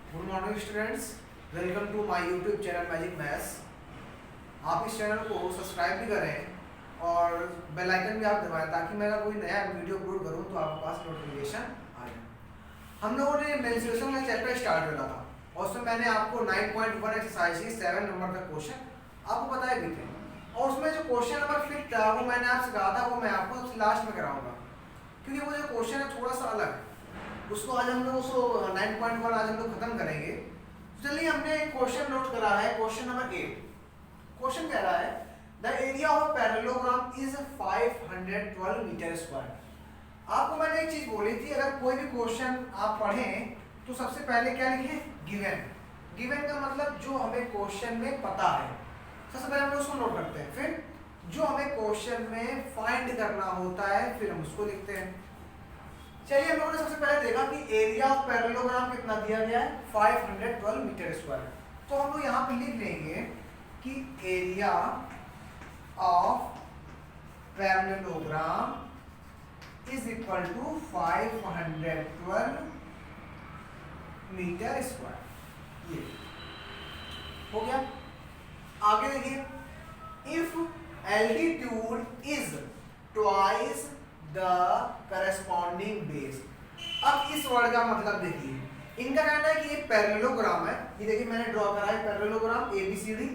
Good morning students, welcome to my YouTube channel magic maths. आप इस channel को subscribe भी करें और बेल आइकन भी आप दबाएं ताकि मैं अगर कोई नया वीडियो अपलोड करूं तो आपके पास नोटिफिकेशन आ जाए। हम लोगों ने मेंस्ट्रुएशन का चैप्टर स्टार्ट करा था और उसमें मैंने आपको 9.1 एक्सरसाइज की 7 नंबर का क्वेश्चन आपको बताए भी थे और उसमें जो क्वेश्चन नंबर फिट था वो मैंने आपसे कहा था वो मैं आपको लास्ट में कराऊंगा क्योंकि वो जो क्वेश्चन है थोड़ा सा अलग है। उसको आज हम लोग उसको 9.1 आज हम लोग खत्म करेंगे। तो चलिए हमने एक क्वेश्चन नोट करा है, क्वेश्चन नंबर 8। क्वेश्चन कह रहा है the area of parallelogram is 512 metre square. आपको मैंने एक चीज बोली थी, अगर कोई भी क्वेश्चन आप पढ़ें तो सबसे पहले क्या लिखें? गिवन। गिवन का मतलब जो हमें क्वेश्चन में पता है, सबसे पहले हम लोग उसको नोट करते हैं, फिर जो हमें क्वेश्चन में फाइंड करना होता है फिर हम उसको लिखते हैं। चलिए हम लोगों ने सबसे पहले देखा कि एरिया ऑफ पैरेललोग्राम कितना दिया गया है 512 मीटर स्क्वायर। तो हम लोग यहाँ पे लिख लेंगे कि area of parallelogram is equal to 512 metre square. ये हो गया। आगे देखिए, if altitude is twice the corresponding base. अब इस वर्ड का मतलब देखिए, इनका कहना है कि ये पैरेललोग्राम है। ये देखिए मैंने ड्रॉ करा है पैरेललोग्राम ABCD,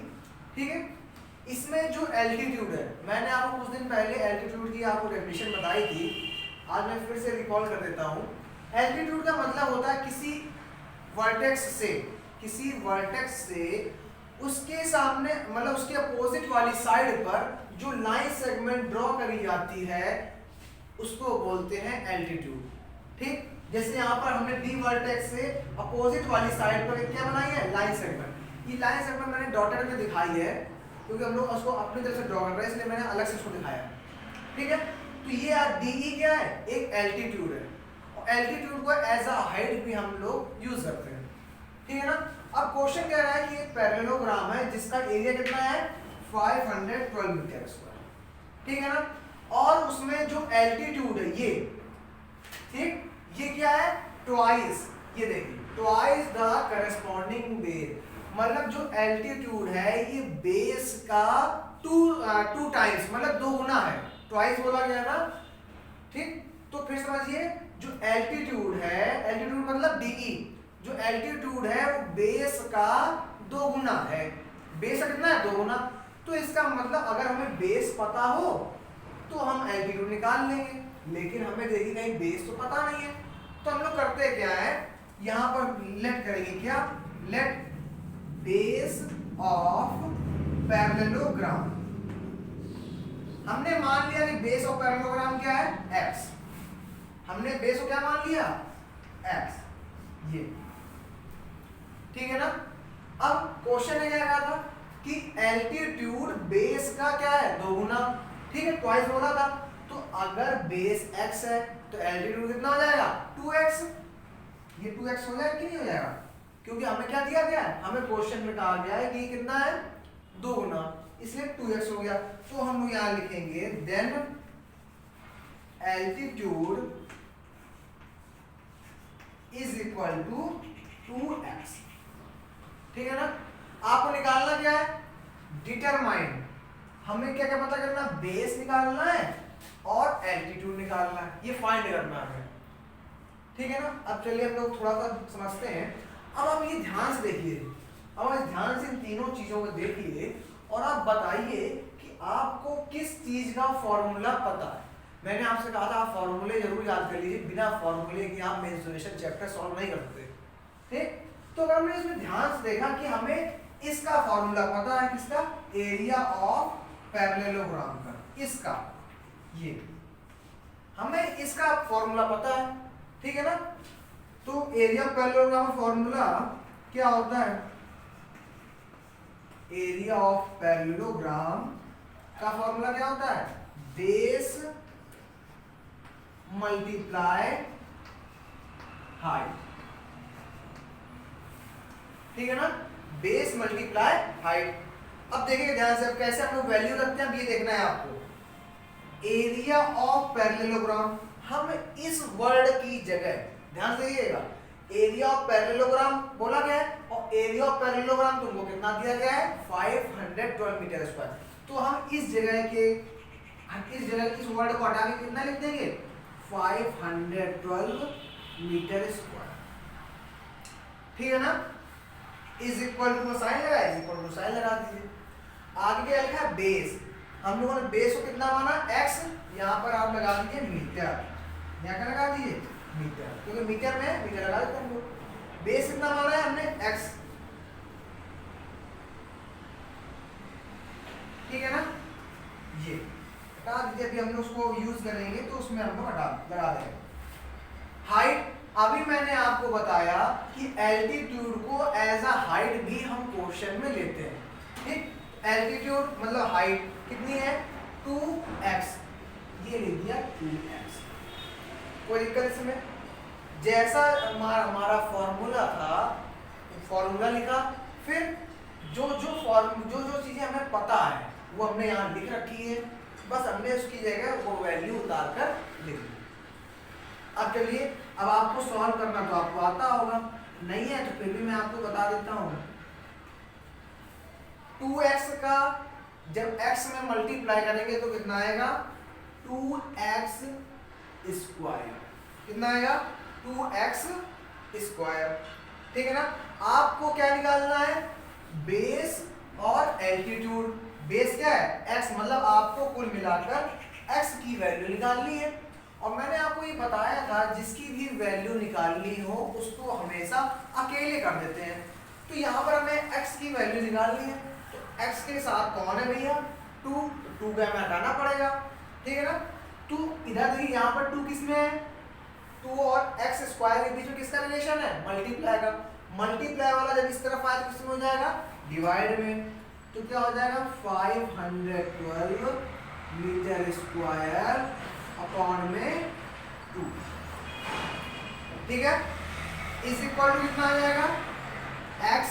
ठीक है। इसमें जो एल्टीट्यूड है, मैंने आपको कुछ दिन पहले एल्टीट्यूड की आपको डेफिनेशन बताई थी, आज मैं फिर से रिकॉल कर देता हूँ। एल्टीट्यूड का मतलब होता है किसी वर्टेक्स से उसके सामने मतलब उसके अपोजिट वाली साइड पर जो लाइन सेगमेंट ड्रॉ करी जाती है उसको बोलते हैं एल्टीट्यूड, ठीक। जैसे यहाँ पर हमने डी वर्टेक्स से अपोजिट वाली साइड पर क्या बनाई है? Line segment. ये लाइन सेगमेंट मैंने डॉटेड में दिखाई है क्योंकि हम लोग उसको अपनी तरफ से ड्रॉ कर रहे हैं, इसलिए मैंने अलग से उसको दिखाया, ठीक है। तो ये DE क्या है? एक एल्टीट्यूड है और एल्टीट्यूड को एज अ हाइट भी हम लोग यूज करते हैं, ठीक है ना। अब क्वेश्चन कह रहा है कि एक पैरेललोग्राम है जिसका एरिया कितना है? 512 मीटर स्क्वायर, ठीक है ना। और उसमें जो एल्टीट्यूड है ये, ठीक, ये क्या है? ट्वाइस। ये देखिए, ट्वाइस द करस्पॉन्डिंग बेस, मतलब जो एल्टीट्यूड है ये बेस का टू टाइम्स मतलब दो गुना है। ट्वाइस बोला गया ना, ठीक। तो फिर समझिए, जो एल्टीट्यूड है, एल्टीट्यूड मतलब DE, जो एल्टीट्यूड है वो बेस का दो गुना है। बेस का कितना है? दो गुना। तो इसका मतलब अगर हमें बेस पता हो तो हम एल्टीट्यूड निकाल लेंगे, लेकिन हमें देखिए कहीं बेस तो पता नहीं है। तो हम लोग करते क्या है, यहाँ पर लेट करेंगे क्या? Let base of parallelogram. हमने मान लिया कि बेस ऑफ पैरेललोग्राम क्या है? x। हमने बेस को क्या मान लिया? x, ये, ठीक है ना। अब क्वेश्चन ने क्या कहा था कि एल्टीट्यूड बेस का क्या है? दो गुना, ठीक है, ट्वाइस बोला था। तो अगर बेस x है तो एल्टीट्यूड कितना हो जाएगा? 2x। ये 2x हो जाएगा कि नहीं हो जाएगा? क्योंकि हमें क्या दिया गया है? हमें क्वेश्चन में कहा गया है कि कितना है? दो गुना, इसलिए 2x हो गया। तो हम लोग यहां लिखेंगे then altitude is equal to 2x, ठीक है ना। आपको निकालना क्या है? डिटरमाइन। हमें क्या क्या पता करना? बेस निकालना है और एल्टीट्यूड निकालना है, ये फाइंड करना है, ठीक है ना। अब चलिए हम लोग थोड़ा सा समझते हैं। अब आप ये ध्यान से देखिए, अब आप ध्यान से इन तीनों चीजों को देखिए और आप बताइए कि आपको किस चीज का फॉर्मूला पता है। मैंने आपसे कहा था आप फॉर्मूले जरूर याद कर लीजिए, बिना फॉर्मूले के आप मेंस्ट्रुएशन चैप्टर सॉल्व नहीं करते, ठीक। तो अगर हमने इसमें ध्यान से देखा कि हमें इसका फॉर्मूला पता है, किसका? एरिया ऑफ पैरेललोग्राम का, इसका, ये हमें इसका फॉर्मूला पता है, ठीक है ना। तो एरिया ऑफ पैरेललोग्राम का फॉर्मूला क्या होता है? एरिया ऑफ पैरेललोग्राम का फॉर्मूला क्या होता है? बेस मल्टीप्लाई हाइट, ठीक है ना। Base multiply height. अब देखिए ध्यान से, अब कैसे हम लोग वैल्यू रखते हैं, अब ये देखना है आपको। एरिया ऑफ पैरेललोग्राम, हम इस वर्ड की जगह ध्यान से देखिएगा, एरिया ऑफ पैरेललोग्राम बोला गया है, और एरिया ऑफ पैरेललोग्राम तुमको कितना दिया गया है 512 मीटर स्क्वायर। तो हम इस जगह इस वर्ड को हटा के कितना लिख देंगे 512 मीटर स्क्वायर, ठीक है ना। इज इक्वल टू साइन लगा, इज इक्वल टू साइन लगा दीजिए। आगे क्या लिखा है बेस, हम लोगों ने बेस को कितना माना x, यहाँ पर आप लगा दीजिए मीटर, यहाँ क्या लगा दीजिए मीटर, क्योंकि मीटर में मीटर लगा देते हैं। बेस कितना माना है हमने x, ठीक है ना। ये हटा दीजिए, अभी हम लोग उसको यूज करेंगे तो उसमें हम लोग हटा लगा देंगे। हाइट, अभी मैंने आपको बताया कि एल्टीट्यूड को एज अ हाइट भी हम क्वेश्चन में लेते हैं, ठीक। एल्टीट्यूड मतलब हाइट कितनी है 2x, ये लिख दिया 2x, कोई दिक्कत इसमें। जैसा हमारा फॉर्मूला था, फॉर्मूला लिखा, फिर जो चीजें हमें पता है वो हमने यहाँ लिख रखी है, बस हमने उसकी जगह वो वैल्यू उतार कर लिख दी। अब चलिए, अब आपको सॉल्व करना तो आपको आता होगा, नहीं है तो फिर भी मैं आपको बता देता हूँ। 2x का जब x में मल्टीप्लाई करेंगे तो कितना आएगा 2x स्क्वायर, कितना आएगा 2x स्क्वायर, ठीक है ना। आपको क्या निकालना है बेस और एल्टीट्यूड। बेस क्या है x, मतलब आपको कुल मिलाकर x की वैल्यू निकालनी है, और मैंने आपको ये बताया था जिसकी भी वैल्यू निकालनी हो उसको हमेशा अकेले कर देते हैं। तो यहाँ पर हमें x की वैल्यू निकालनी है, तो x के साथ कौन है भैया 2, 2 का हमें हटाना पड़ेगा, ठीक है ना। 2 इधर देखिए, यहाँ पर 2 किस में है 2 और x स्क्वायर के बीच में किसका रिलेशन है मल्टीप्लाई का। मल्टीप्लाई वाला जब इस तरफ आए तो किसमें हो जाएगा डिवाइड में, तो क्या हो जाएगा 512 मीटर स्क्वायर अपॉन में 2, ठीक है। इज इक्वल टू कितना आ जाएगा x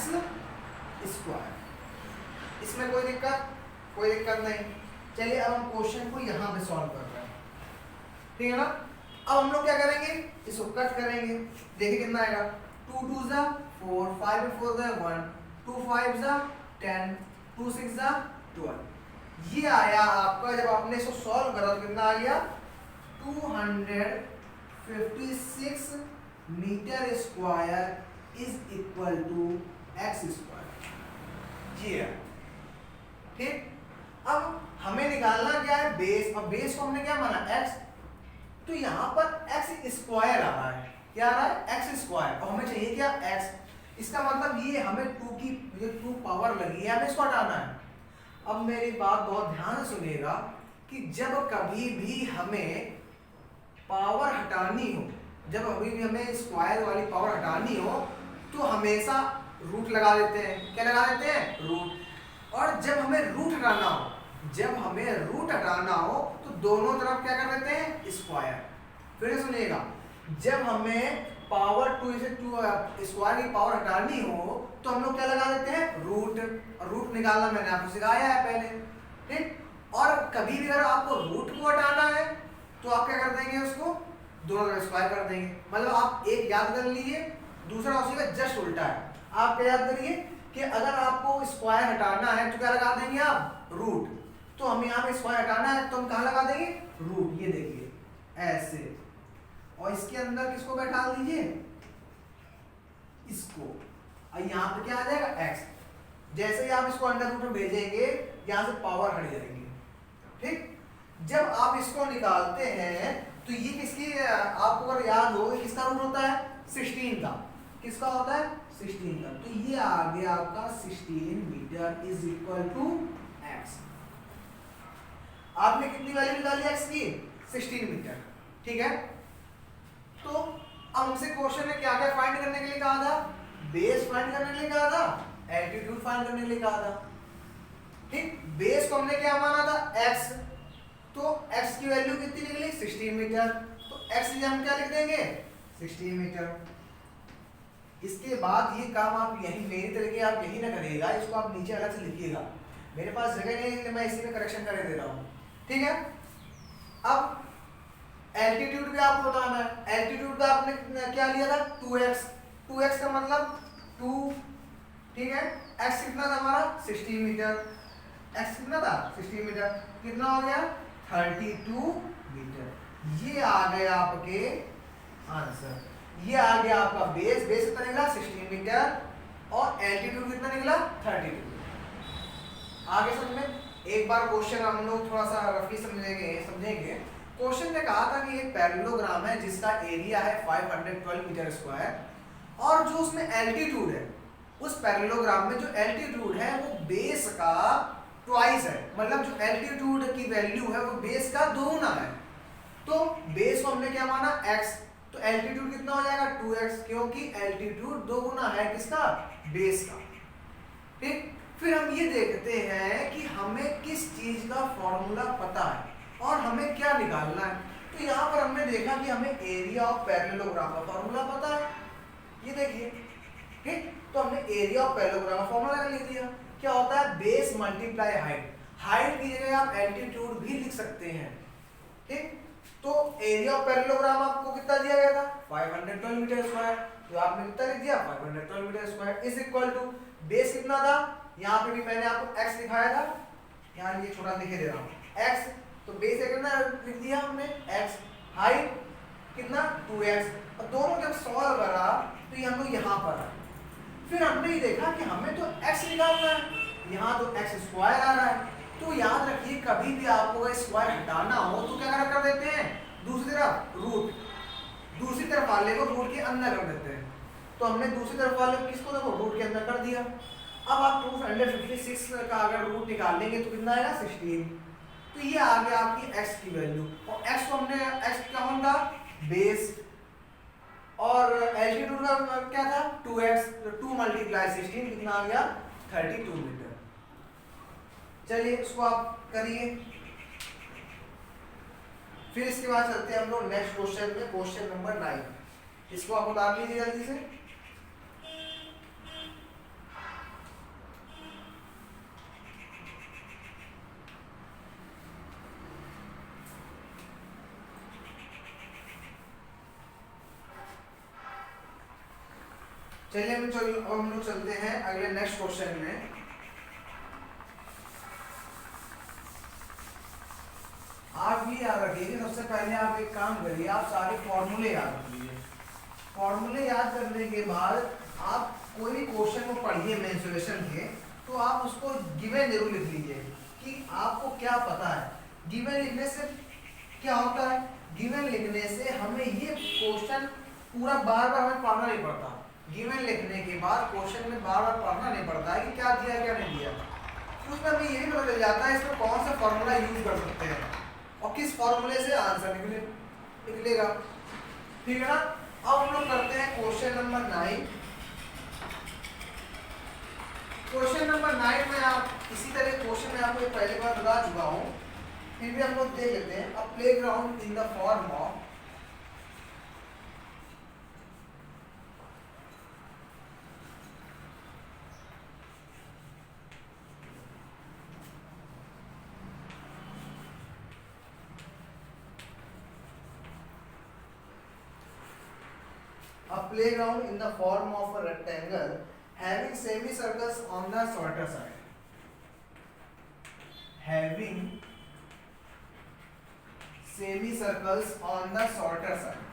स्क्वायर। इसमें कोई दिक्कत नहीं। चलिए अब हम क्वेश्चन को यहाँ पे सॉल्व कर रहे हैं, ठीक है ना। अब हम लोग क्या करेंगे, इसको कट करेंगे, देखिए कितना आएगा 2 2 जा 4, 5 4 जा 1, 2 5 जा 10, 2 6 जा 12। ये आया आपका, जब आपने इसको सॉल्व करा तो कितना आ गया 256 metre square is equal to x square, ये है, ठीक। अब हमें निकालना क्या है बेस, और बेस को हमने क्या माना x, तो यहाँ पर x स्क्वायर आ रहा है, क्या आ रहा है x स्क्वायर, और हमें चाहिए क्या x। इसका मतलब ये हमें 2 की 2 पावर लगी है, हमें इसको हटाना है। अब मेरी बात बहुत ध्यान से सुनिएगा कि जब कभी भी हमें पावर हटानी हो, जब अभी भी हमें स्क्वायर वाली पावर हटानी हो तो हमेशा रूट लगा देते हैं, क्या लगा देते हैं रूट। और जब हमें रूट हटाना हो तो दोनों तरफ क्या कर देते हैं स्क्वायर। फिर सुनिएगा, जब हमें पावर 2 से 2 स्क्वायर की पावर हटानी हो तो हम लोग क्या लगा देते हैं रूट, और रूट निकालना मैंने आपको सिखाया है पहले, ठीक। और कभी भी अगर आपको रूट को हटाना है तो आप क्या कर देंगे, उसको दोनों तरफ स्क्वायर कर देंगे। मतलब आप एक याद कर लीजिए, दूसरा उसी का जस्ट उल्टा है। आप क्या याद करिए कि अगर आपको स्क्वायर हटाना है तो क्या लगा देंगे आप रूट, तो हमें यहाँ पे स्क्वायर हटाना है तो हम कहाँ लगा देंगे रूट, ये देखिए ऐसे, और इसके अंदर किसको बैठा दीजिए इसको, और यहाँ पे क्या आ जाएगा x। जैसे ही आप इसको अंडर रूट में भेजेंगे यहाँ से पावर हट जाएगी, ठीक। जब आप इसको निकालते हैं तो ये किसकी, आपको अगर याद हो किसका रूट होता है 16 का, किसका होता है 16 का, तो ये आ गया आपका 16 meter is equal to x। आपने कितनी वैल्यू निकाली x की 16 मीटर, ठीक है। तो अब हमसे क्वेश्चन में क्या क्या फाइंड करने के लिए कहा था, बेस फाइंड करने के लिए कहा था, एल्टीट्यूड फाइंड करने के लिए कहा था, ठीक। बेस को हमने क्या माना था x, तो x की वैल्यू कितनी निकली 16 मीटर, तो x की हम क्या लिख देंगे 16 मीटर। इसके बाद ये काम आप यही मेरी तरीके आप यही ना करिएगा, इसको आप नीचे अलग से लिखिएगा, मेरे पास जगह नहीं है मैं इसी में करेक्शन कर दे रहा हूँ, ठीक है। अब एल्टीट्यूड भी आपको बताना है, एल्टीट्यूड का आपने क्या लिया था 2x, 2x का मतलब 2, ठीक है। x कितना था हमारा 16 मीटर, x कितना था 16 मीटर, कितना हो गया 32 मीटर। ये आ गए आपके आंसर। ये आ गया आपका बेस, बेस कितना निकला 16 मीटर और एल्टीट्यूड कितना निकला 32। आगे समझ में, एक बार क्वेश्चन हम लोग थोड़ा सा रफली समझेंगे। क्वेश्चन ने कहा था कि एक पैरेललोग्राम है जिसका एरिया है 512 मीटर स्क्वायर और जो उसमें एल्टीट्यूड है, उस पैरेललोग्राम में जो एल्टीट्यूड है वो बेस का ट्वाइस है, मतलब जो एल्टीट्यूड की वैल्यू है वो बेस का 2 गुना है। तो बेस को हमने क्या माना x, तो एल्टीट्यूड कितना हो जाएगा 2x, क्योंकि एल्टीट्यूड 2 गुना है किसका बेस का। ठीक, फिर हम ये देखते हैं कि हमें किस चीज का फॉर्मूला पता है और हमें क्या निकालना है। तो यहाँ पर हमने देखा कि हमें एरिया ऑफ पैरेललोग्राम का फॉर्मूला पता है, ये देखिए। ठीक, तो हमने एरिया ऑफ पैरेललोग्राम का फॉर्मूला लिख दिया। क्या होता है बेस मल्टीप्लाई हाइट, हाइट की जगह आप एल्टीट्यूड भी लिख सकते हैं। ठीक, तो एरिया ऑफ पैरेललोग्राम आपको कितना दिया गया था 512 मीटर स्क्वायर, तो आपने कितना लिख दिया 512 metre square is equal to base कितना था, यहाँ पे भी मैंने आपको x दिखाया था, यहाँ ये छोटा लिखे दे रहा हूँ x, तो बेस कितना लिख दिया हमने x, हाइट कितना 2x, और दोनों जब सॉल्व करा तो ये हम लोग यहाँ पर आए। फिर हमने ये देखा कि हमें तो x निकालना है, यहाँ तो x स्क्वायर आ रहा है। तो याद रखिए कभी भी आपको स्क्वायर हटाना हो तो क्या कर देते हैं दूसरी तरफ रूट, दूसरी तरफ वाले को रूट के अंदर कर देते हैं। तो हमने दूसरी तरफ वाले को किसको देखो रूट के अंदर कर दिया। अब आप 256 का अगर रूट निकालेंगे तो कितना आएगा 16। तो ये आ गया आपकी x की वैल्यू, और x को हमने x क्या होगा बेस, और एल्टीट्यूड का क्या था 2x, 2 मल्टीप्लाई 16 कितना आ गया 32 मीटर। चलिए इसको आप करिए। फिर इसके बाद चलते हैं हम लोग नेक्स्ट क्वेश्चन में, क्वेश्चन नंबर 9। इसको आप उतार लीजिए जल्दी से। चलिए हम लोग चलते हैं अगले नेक्स्ट क्वेश्चन में। आप ये याद रखिए, सबसे पहले आप एक काम करिए, आप सारे फॉर्मूले याद रख लीजिए। फॉर्मूले याद करने के बाद आप कोई भी क्वेश्चन को पढ़िए मेंसुरेशन के, तो आप उसको गिवन जरूर लिख लीजिए कि आपको क्या पता है। गिवन लिखने से क्या होता है, गिवन लिखने से हमें ये क्वेश्चन पूरा बार बार हमें पढ़ना नहीं पड़ता। गिवन लिखने के बाद क्वेश्चन में बार बार पढ़ना नहीं पड़ता है कि क्या दिया क्या नहीं दिया, उसमें हमें ये भी पता चल जाता है इसमें कौन सा फॉर्मूला यूज कर सकते हैं और किस फॉर्मूले से आंसर निकलेगा। ठीक है ना। अब हम लोग करते हैं क्वेश्चन नंबर 9। क्वेश्चन नंबर 9 में आप इसी तरह क्वेश्चन में आपको पहले बार बता चुका हूँ, फिर भी हम लोग देख लेते हैं। A playground in the form of a playground in the form of a rectangle having semicircles on the shorter side, having semicircles on the shorter side,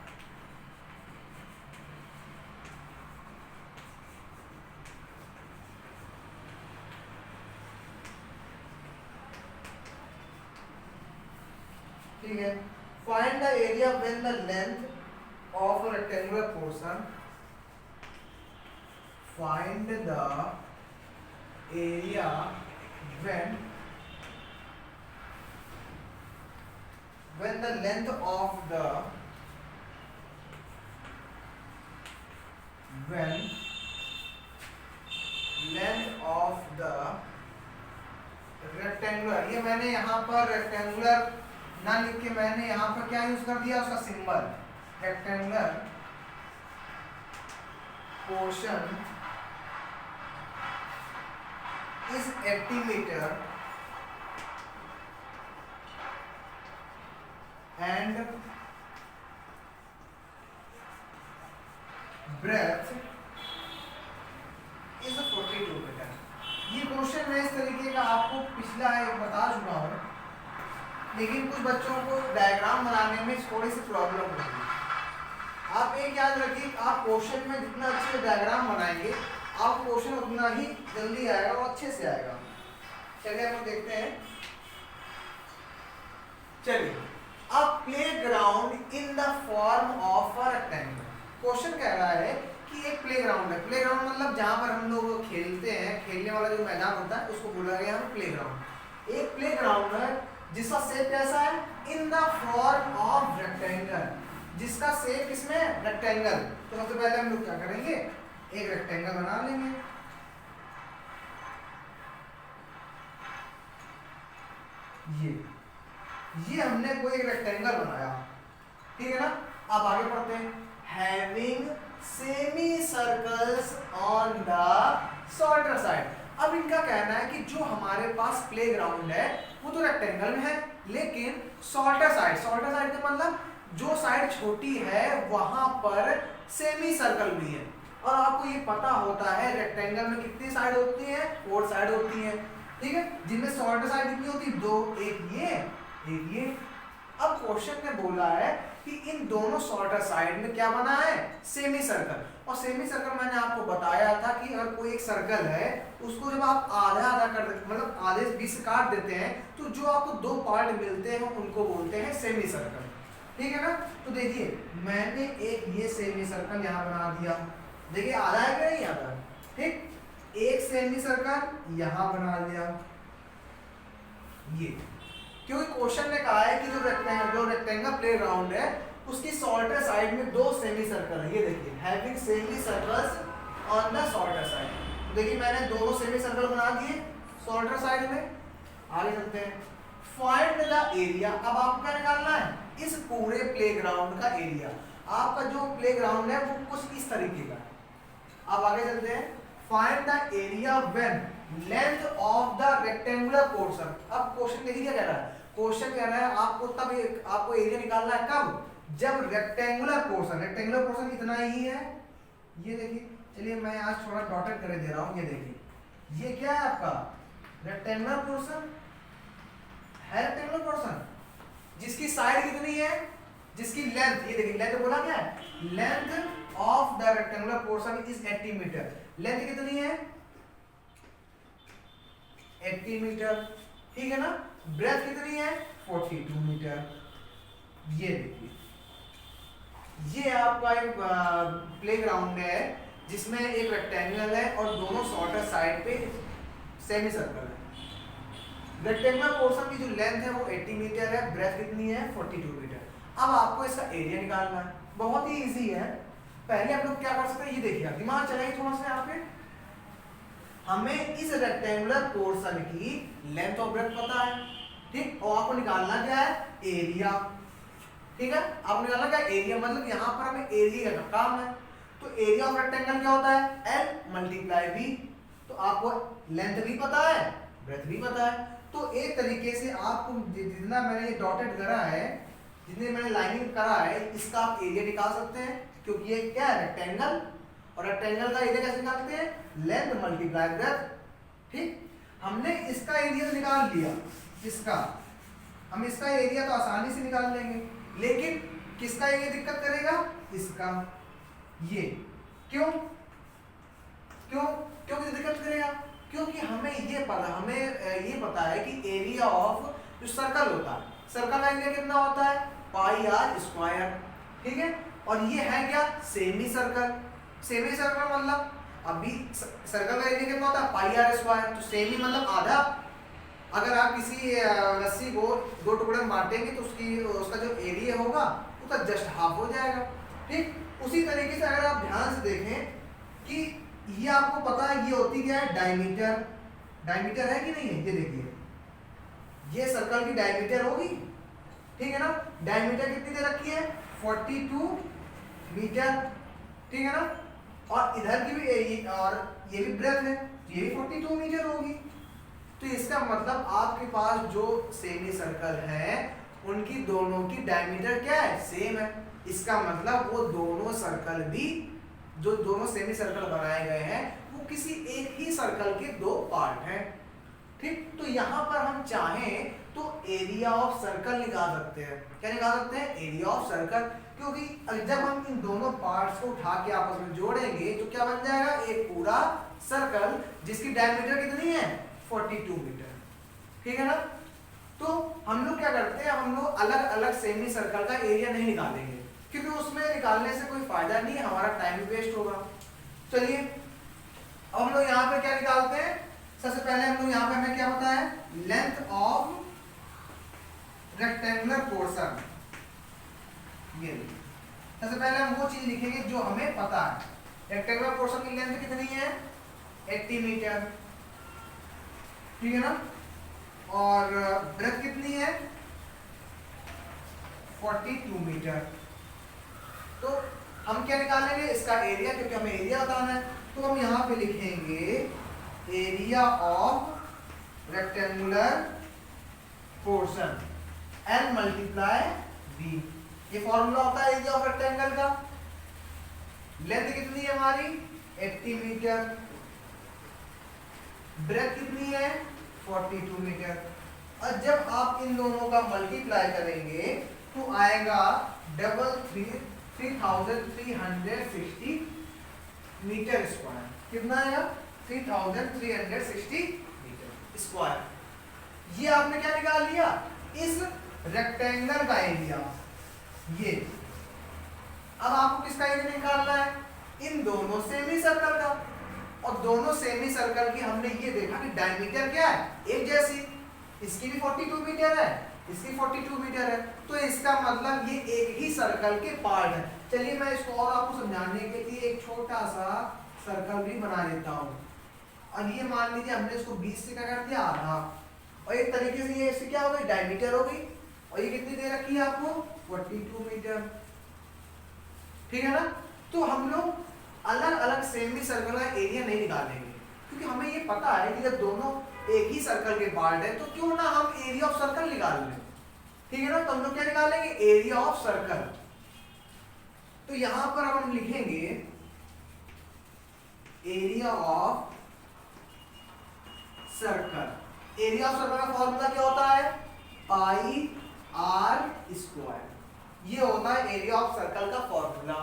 ठीक है। find the area when the length of a rectangular portion, find the area when the length of the rectangular, ये मैंने यहाँ पर rectangular ना लिख के मैंने यहाँ पर क्या यूज कर दिया उसका symbol, rectangular portion is 80 meter and breadth मैं इस तरीके का आपको पिछला एक बता चुका हूँ, लेकिन कुछ बच्चों को डायग्राम बनाने में थोड़ी सी प्रॉब्लम होती है। आप एक याद रखिए, आप क्वेश्चन में जितना अच्छे डायग्राम बनाएंगे आप क्वेश्चन उतना ही जल्दी आएगा और अच्छे से आएगा। चलिए हम देखते हैं। चलिए, a playground in the form of a rectangle. Question कह रहा है कि एक प्लेग्राउंड है। प्लेग्राउंड मतलब जहां पर हम लोग खेलते हैं, खेलने वाला जो मैदान होता है उसको बोला गया है प्लेग्राउंड। एक प्लेग्राउंड है जिसका शेप कैसा है, इन द फॉर्म ऑफ रेक्टेंगल, जिसका शेप किसमें, रेक्टेंगल। तो सबसे पहले हम लोग क्या करेंगे, एक रेक्टेंगल बना लेंगे। ये हमने कोई एक रेक्टेंगल बनाया, ठीक है ना। अब आगे पढ़ते हैं। Having semi circles on the shorter side. अब इनका कहना है कि जो हमारे पास प्लेग्राउंड है वो तो रेक्टेंगल में है, लेकिन शॉर्टर साइड का मतलब जो साइड छोटी है वहां पर सेमी सर्कल भी है। और आपको ये पता होता है रेक्टेंगल में कितनी साइड होती है, 4 साइड होती है, ठीक है, जिनमें शॉर्टर साइड कितनी होती है, 2, एक ये। अब क्वेश्चन ने बोला है कि इन दोनों शॉर्टर साइड में क्या बना है, सेमी सर्कल। और सेमी सर्कल मैंने आपको बताया था कि अगर कोई एक सर्कल है उसको जब आप आधा आधा कर देते, मतलब आधे बीच से काट देते हैं, तो जो आपको 2 पार्ट मिलते हैं उनको बोलते हैं सेमी सर्कल, ठीक है ना। तो देखिए मैंने एक ये सेमी सर्कल यहाँ बना दिया, देखिए आधा है कि नहीं आधा, ठीक। एक सेमी सर्कल यहाँ बना दिया, ये क्योंकि क्वेश्चन ने कहा है कि जो रेक्टेंगल प्लेग्राउंड है उसकी शॉर्टर साइड में 2 सेमी सर्कल है। ये देखिए, having semi circles on the shorter side. देखिए मैंने 2 सेमी सर्कल बना दिए शॉर्टर साइड में। आगे चलते हैं। Find the area. अब आपको क्या निकालना है, इस पूरे प्लेग्राउंड का एरिया। आपका जो प्लेग्राउंड है वो कुछ इस तरीके का है। अब आगे चलते हैं। Find the area when length of the rectangular portion. अब क्वेश्चन देखिए क्या कह रहा है, क्वेश्चन कह रहा है आपको एरिया निकालना है कब, जब रेक्टेंगुलर पोर्शन इतना ही है। ये देखिए, चलिए मैं आज थोड़ा डॉटेड कर दे रहा हूं। ये देखिए, ये क्या है आपका रेक्टेंगुलर पोर्शन है, रेक्टेंगुलर पोर्शन जिसकी साइड कितनी है, जिसकी लेंथ, ये देखिए लेंथ बोला क्या है, length of the rectangular portion is 80 meter. Length कितनी है, 80 मीटर, ठीक है ना। ब्रेथ कितनी है, 42 मीटर। ये देखिए, ये आपका एक प्लेग्राउंड है जिसमें एक रेक्टेंगल है और दोनों शॉर्टर साइड पे सेमी सर्कल है। रेक्टेंगुलर पोर्शन की जो लेंथ है वो 80 मीटर है, ब्रेथ कितनी है, 42 मीटर। अब आपको इसका एरिया निकालना है, बहुत ही इजी है। पहले हम लोग क्या कर सकते हैं, ये देखिए दिमाग चलाइए थोड़ा सा यहाँ पे। हमें इस रेक्टेंगुलर पोर्शन की लेंथ और ब्रेथ पता है, ठीक, और आपको निकालना क्या है, एरिया, ठीक है। आपको निकालना क्या है, एरिया, मतलब यहाँ पर हमें एरिया का काम है। तो एरिया ऑफ रेक्टेंगल क्या होता है, L मल्टीप्लाई V। तो आपको लेंथ भी पता है, ब्रेथ भी पता है। तो एक तरीके से आपको जितना मैंने ये डॉटेड करा है, जितने मैंने लाइनिंग करा है, इसका आप एरिया निकाल सकते हैं, क्योंकि ये क्या है, रेक्टेंगल, और रेक्टेंगल का एरिया कैसे निकालते हैं, लेंथ मल्टीप्लाई ब्रेथ, ठीक। हमने इसका एरिया निकाल लिया, इसका हम इसका एरिया तो आसानी से निकाल लेंगे, लेकिन किसका एरिया दिक्कत करेगा, इसका। ये क्यों दिक्कत करेगा, क्योंकि हमें ये पता है कि एरिया ऑफ जो सर्कल होता है, सर्कल का एरिया कितना होता है, पाई आर स्क्वायर, ठीक है। और ये है क्या, सेमी सर्कल। सेमी सर्कल मतलब अभी सर्कल का एरिया कितना होता है, पाई आर स्क्वायर। तो सेमी मतलब आधा। अगर आप किसी रस्सी को 2 टुकड़े में बांटेंगे तो उसका जो एरिया होगा उसका जस्ट हाफ हो जाएगा, ठीक। उसी तरीके से अगर आप ध्यान से देखें कि ये आपको पता है ये होती क्या है, डायमीटर। डायमीटर है कि नहीं है, ये देखिए, ये सर्कल की डायमीटर होगी, ठीक है ना। डायमीटर कितनी दे रखी है, 42 मीटर, ठीक है ना। और इधर की भी और ये भी ब्रेथ है, ये भी 42 मीटर होगी। तो इसका मतलब आपके पास जो सेमी सर्कल है उनकी दोनों की डायमीटर क्या है, सेम है। इसका मतलब वो दोनों सर्कल भी, जो दोनों सेमी सर्कल बनाए गए हैं, वो किसी एक ही सर्कल के 2 पार्ट हैं। ठीक, तो यहाँ पर हम चाहें तो एरिया ऑफ सर्कल निकाल सकते हैं। क्या निकाल सकते हैं? एरिया ऑफ सर्कल, क्योंकि जब हम इन दोनों पार्ट्स को उठा के आपस में जोड़ेंगे तो क्या बन जाएगा? एक पूरा सर्कल जिसकी डायमीटर कितनी है? 42 मीटर। ठीक है ना? तो हम लोग क्या करते हैं, हम लोग अलग अलग सेमी सर्कल का एरिया नहीं निकालेंगे, क्योंकि उसमें निकालने से कोई फायदा नहीं है, हमारा टाइम वेस्ट होगा। चलिए अब हम लोग यहाँ पे क्या निकालते हैं? सबसे पहले हम लोग यहाँ पे हमें क्या पता है? Length of rectangular portion. ये सबसे पहले हम वो चीज लिखेंगे जो हमें पता है। रेक्टेंगुलर पोर्शन की लेंथ कितनी है? 80 मीटर। ठीक है ना? और ब्रेथ कितनी है? 42 मीटर। तो हम क्या निकालेंगे? इसका एरिया, क्योंकि हमें एरिया बताना है। तो हम यहाँ पे लिखेंगे area of rectangular portion L multiply B। ये फॉर्मूला होता है एरिया ऑफ रेक्टेंगल का। लेंथ कितनी है हमारी? 80 मीटर। ब्रेथ कितनी है? 42 मीटर। और जब आप इन दोनों का मल्टीप्लाई करेंगे तो आएगा 3360 मीटर स्क्वायर। कितना आएगा? 3360 मीटर स्क्वायर। ये आपने क्या निकाल लिया? इस रेक्टेंगल का एरिया। ये अब आपको किसका एरिया निकालना है? इन दोनों सेमी सर्कल का। और दोनों सेमी सर्कल की हमने ये देखा कि डायमीटर क्या है? एक जैसी। इसकी भी 42 मीटर है, इसकी 42 मीटर है, तो इसका मतलब ये एक ही सर्कल के पार्ट है। चलिए मैं इसको और आपको समझाने के लिए एक छोटा सा सर्कल भी बना देता हूँ। और ये मान लीजिए हमने इसको 20 से क्या कर दिया? आधा। और एक तरीके से ये इससे क्या हो गई? डायमीटर हो गई। और ये कितनी दे रखी है आपको? 42 मीटर। ठीक है ना? तो हम लोग अलग अलग सेमी सर्कल का एरिया नहीं निकालेंगे, क्योंकि हमें ये पता है कि जब दोनों एक ही सर्कल के पार्ट है तो क्यों ना हम एरिया ऑफ सर्कल निकाल लें। ठीक है ना? तो हम लोग क्या निकालेंगे? Area of circle. तो यहां पर हम लिखेंगे area of circle. Area of circle का फॉर्मूला क्या होता है? पाई आर स्क्वायर। ये होता है एरिया ऑफ सर्कल का फॉर्मूला।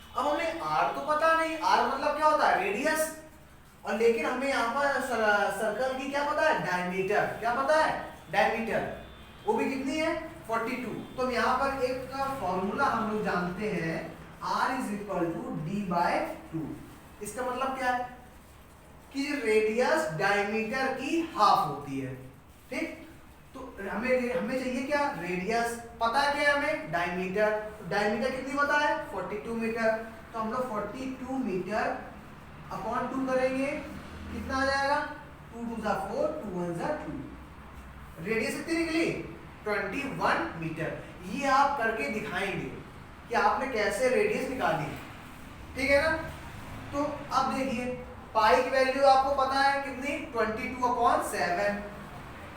अब हमें आर तो पता नहीं, आर मतलब क्या होता है? रेडियस। और लेकिन हमें यहाँ पर सर्कल की क्या पता है? डायमीटर। क्या पता है? डायमीटर। वो भी कितनी है? 42। तो हम यहाँ पर एक फॉर्मूला हम लोग जानते हैं, R is equal to D/2। इसका मतलब क्या है? कि रेडियस डायमीटर की हाफ होती है। ठीक, तो हमें चाहिए क्या? रेडियस। पता है क्या हमें? डायमीटर। डायमीटर कितनी पता है? 42 मीटर। तो हम लोग 42 मीटर अपॉन 2 करेंगे, कितना आ जाएगा? 2 2 जा 4, 2 1 जा 2। रेडियस कितनी निकली? 21 मीटर। ये आप करके दिखाएंगे कि आपने कैसे रेडियस निकाली। ठीक है ना? तो अब देखिए पाई की वैल्यू आपको पता है कितनी? 22/7।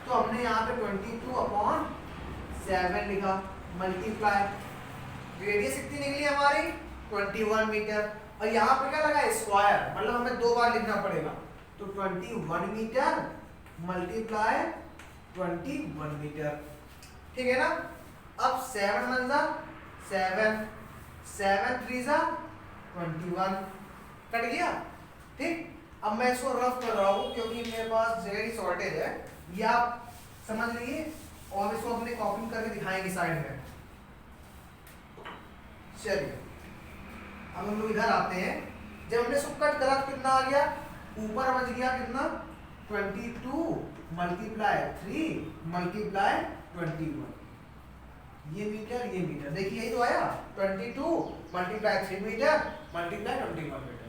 तो हमने यहाँ पे 22/7 लिखा, मल्टीप्लाई। रेडियस कितनी निकली हमारी? 21 मीटर। और यहाँ पे क्या लगा? स्क्वायर, मतलब हमें 2 बार लिखना पड़ेगा। तो 21 मीटर मल्टीप्लाई 21 मीटर। ठीक है ना? अब 7 1 जा 7, 7 3 जा 21, कट गया। ठीक, अब मैं इसको रफ कर रहा हूँ क्योंकि मेरे पास जगह की शॉर्टेज है। ये आप समझ लीजिए और इसको अपने कॉपी करके दिखाएंगे साइड में। चलिए अब हम लोग इधर आते हैं। जब हमने इसको कट करा तो कितना आ गया? ऊपर बच गया कितना? 22 मल्टीप्लाई 3 मल्टीप्लाई 21। ये मीटर, ये मीटर। देखिए यही तो आया, 22 मल्टीप्लाई 3 मीटर मल्टीप्लाई 21 मीटर।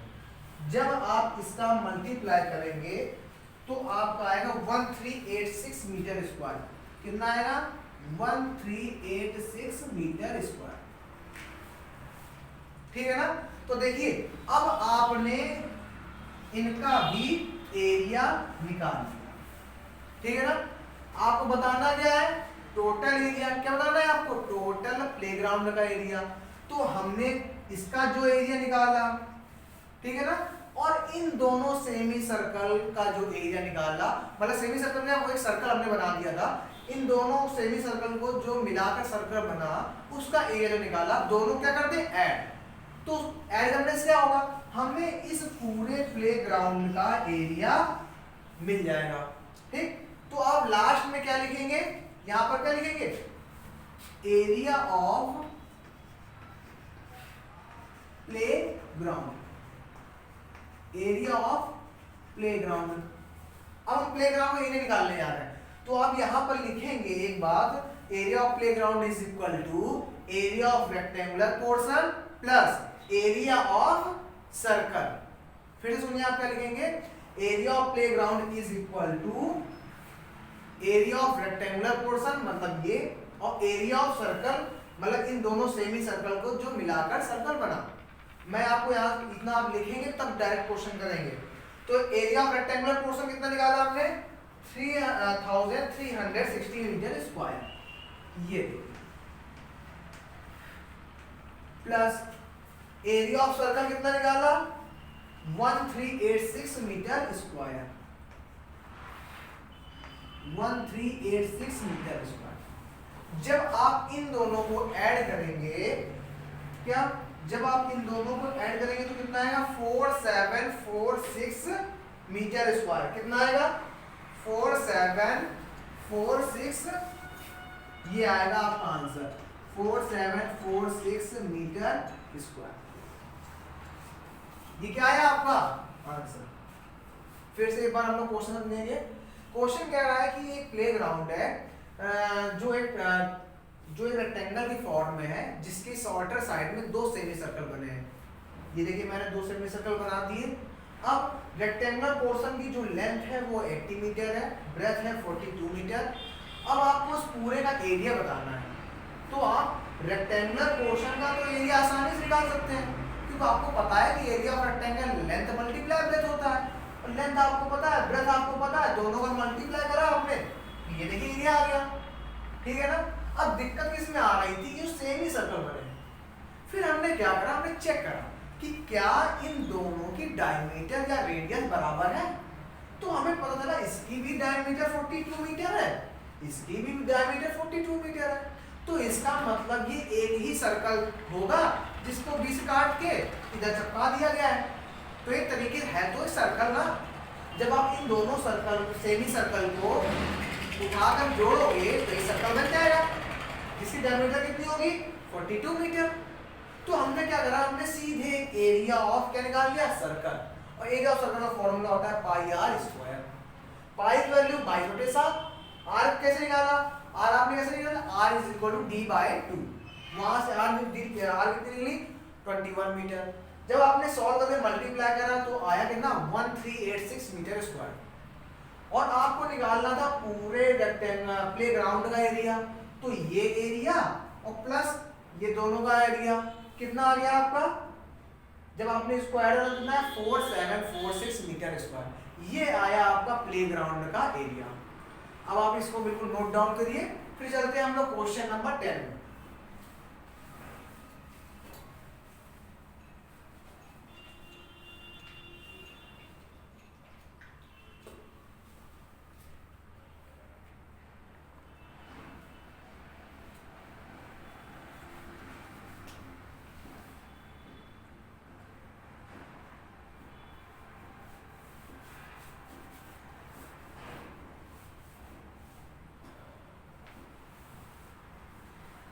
जब आप इसका मल्टीप्लाई करेंगे तो आपका आएगा 1386 मीटर स्क्वायर। कितना आएगा? 1386 मीटर स्क्वायर। ठीक है ना? तो देखिए अब आपने इनका भी एरिया निकाल लिया। ठीक है ना? आपको बताना क्या है? Total area. क्या बताना है आपको? टोटल प्लेग्राउंड का एरिया। तो हमने इसका जो एरिया निकाला, ठीक है ना, और इन दोनों सेमी सर्कल का जो एरिया निकाला, मतलब सेमी सर्कल में वो एक सर्कल हमने बना दिया था, इन दोनों सेमी सर्कल को जो मिलाकर सर्कल बना उसका एरिया जो निकाला, दोनों क्या करते हैं ऐड। तो ऐड करने से क्या होगा, हमें इस पूरे प्लेग्राउंड का एरिया मिल जाएगा। ठीक, तो आप लास्ट में क्या लिखेंगे, यहां पर क्या लिखेंगे, area of playground, area of playground. अब हम प्लेग्राउंड का एरिया निकालने जा रहे हैं, तो आप यहां पर लिखेंगे एक बात, area of playground is equal to area of rectangular portion plus area of circle. फिर से सुनिए, आप क्या लिखेंगे, area of playground is equal to area of rectangular portion मतलब ये, और एरिया ऑफ सर्कल मतलब इन दोनों सेमी सर्कल को जो मिलाकर सर्कल बना। मैं आपको यहाँ इतना आप लिखेंगे तब डायरेक्ट क्वेश्चन करेंगे। तो एरिया ऑफ रेक्टेंगुलर पोर्शन कितना निकाला आपने, 3360 मीटर स्क्वायर, ये प्लस एरिया ऑफ सर्कल कितना निकाला, 1386 मीटर स्क्वायर, 1386 मीटर स्क्वायर। जब आप इन दोनों को ऐड करेंगे, क्या जब आप इन दोनों को ऐड करेंगे तो कितना आएगा, 4746 मीटर स्क्वायर। कितना आएगा, 4746, ये आएगा आपका आंसर 4746 मीटर स्क्वायर। ये क्या है आपका आंसर। फिर से एक बार हम लोग क्वेश्चन समझेंगे। क्वेश्चन कह रहा है कि एक प्लेग्राउंड है जो एक रेक्टेंगल की फॉर्म में है, जिसकी शॉर्टर साइड में दो सेमी सर्कल बने हैं। ये देखिए मैंने दो सेमी सर्कल बना दिए। अब रेक्टेंगुलर पोर्शन की जो लेंथ है वो 80 मीटर है, ब्रेथ है 42 मीटर। अब आपको उस पूरे का एरिया बताना है, तो आप रेक्टेंगुलर पोर्शन का तो एरिया आसानी से निकाल सकते हैं, क्योंकि आपको पता है कि area of rectangle length multiply breath होता है, और लेंथ आपको पता है, ब्रेथ आपको पता है, दोनों का मल्टीप्लाई करा आपने, ये देखिए एरिया आ गया। ठीक है ना। अब दिक्कत किसमें आ रही थी, ये सेमी सर्कल बने। फिर हमने क्या करा, हमने चेक करा कि क्या इन दोनों की डायमीटर या रेडियस बराबर है। तो हमें पता चला इसकी भी डायमीटर 42 मीटर है, इसकी भी डायमीटर 42 मीटर है। तो इसका मतलब ये एक ही सर्कल होगा जिसको 20 काट के इधर चिपका दिया गया है। तो एक तरीके से है तो एक सर्कल ना। जब आप इन दोनों सर्कल सेमी सर्कल को उठाकर जोड़ोगे तो एक सर्कल बन जाएगा, जिसकी डायमीटर कितनी होगी 42 मीटर। तो हमने क्या करा, हमने सीधे एरिया ऑफ क्या निकाल लिया, सर्कल। और एरिया ऑफ सर्कल का फॉर्मूला होता है पाई आर स्क्वायर। पाई की वैल्यू 22/7। आर कैसे निकाला, आर आपने कैसे निकाला, are is equal to d/2। वहां से आर कितनी निकली 21 मीटर। जब आपने सॉल्व करके मल्टीप्लाई करा तो आया कितना 1386 मीटर स्क्वायर। और आपको निकालना था पूरे रेक्टेंगल प्लेग्राउंड का एरिया, तो ये एरिया और प्लस ये दोनों का एरिया कितना आ गया आपका, जब आपने स्क्वायर डाला कितना है 4746 मीटर स्क्वायर। ये आया आपका प्लेग्राउंड का एरिया। अब आप इसको बिल्कुल नोट डाउन करिए। फिर चलते हैं हम लोग क्वेश्चन नंबर 10 में।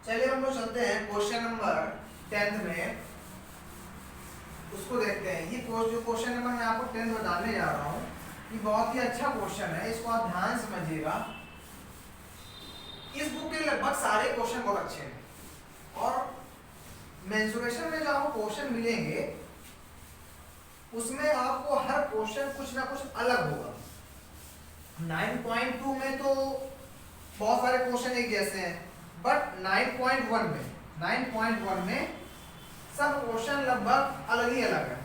चलिए हम लोग चलते हैं क्वेश्चन नंबर 10 में, उसको देखते हैं। ये जो क्वेश्चन नंबर मैं आपको 10 बताने जा रहा हूँ, ये बहुत ही अच्छा क्वेश्चन है, इसको आप ध्यान समझिएगा। इस बुक के लगभग सारे क्वेश्चन बहुत अच्छे हैं, और मेंसुरेशन में जो आपको क्वेश्चन मिलेंगे उसमें आपको हर क्वेश्चन कुछ ना कुछ अलग होगा। 9.2 में तो बहुत सारे क्वेश्चन एक जैसे हैं, बट 9.1 में सब क्वेश्चन लगभग अलग ही अलग है,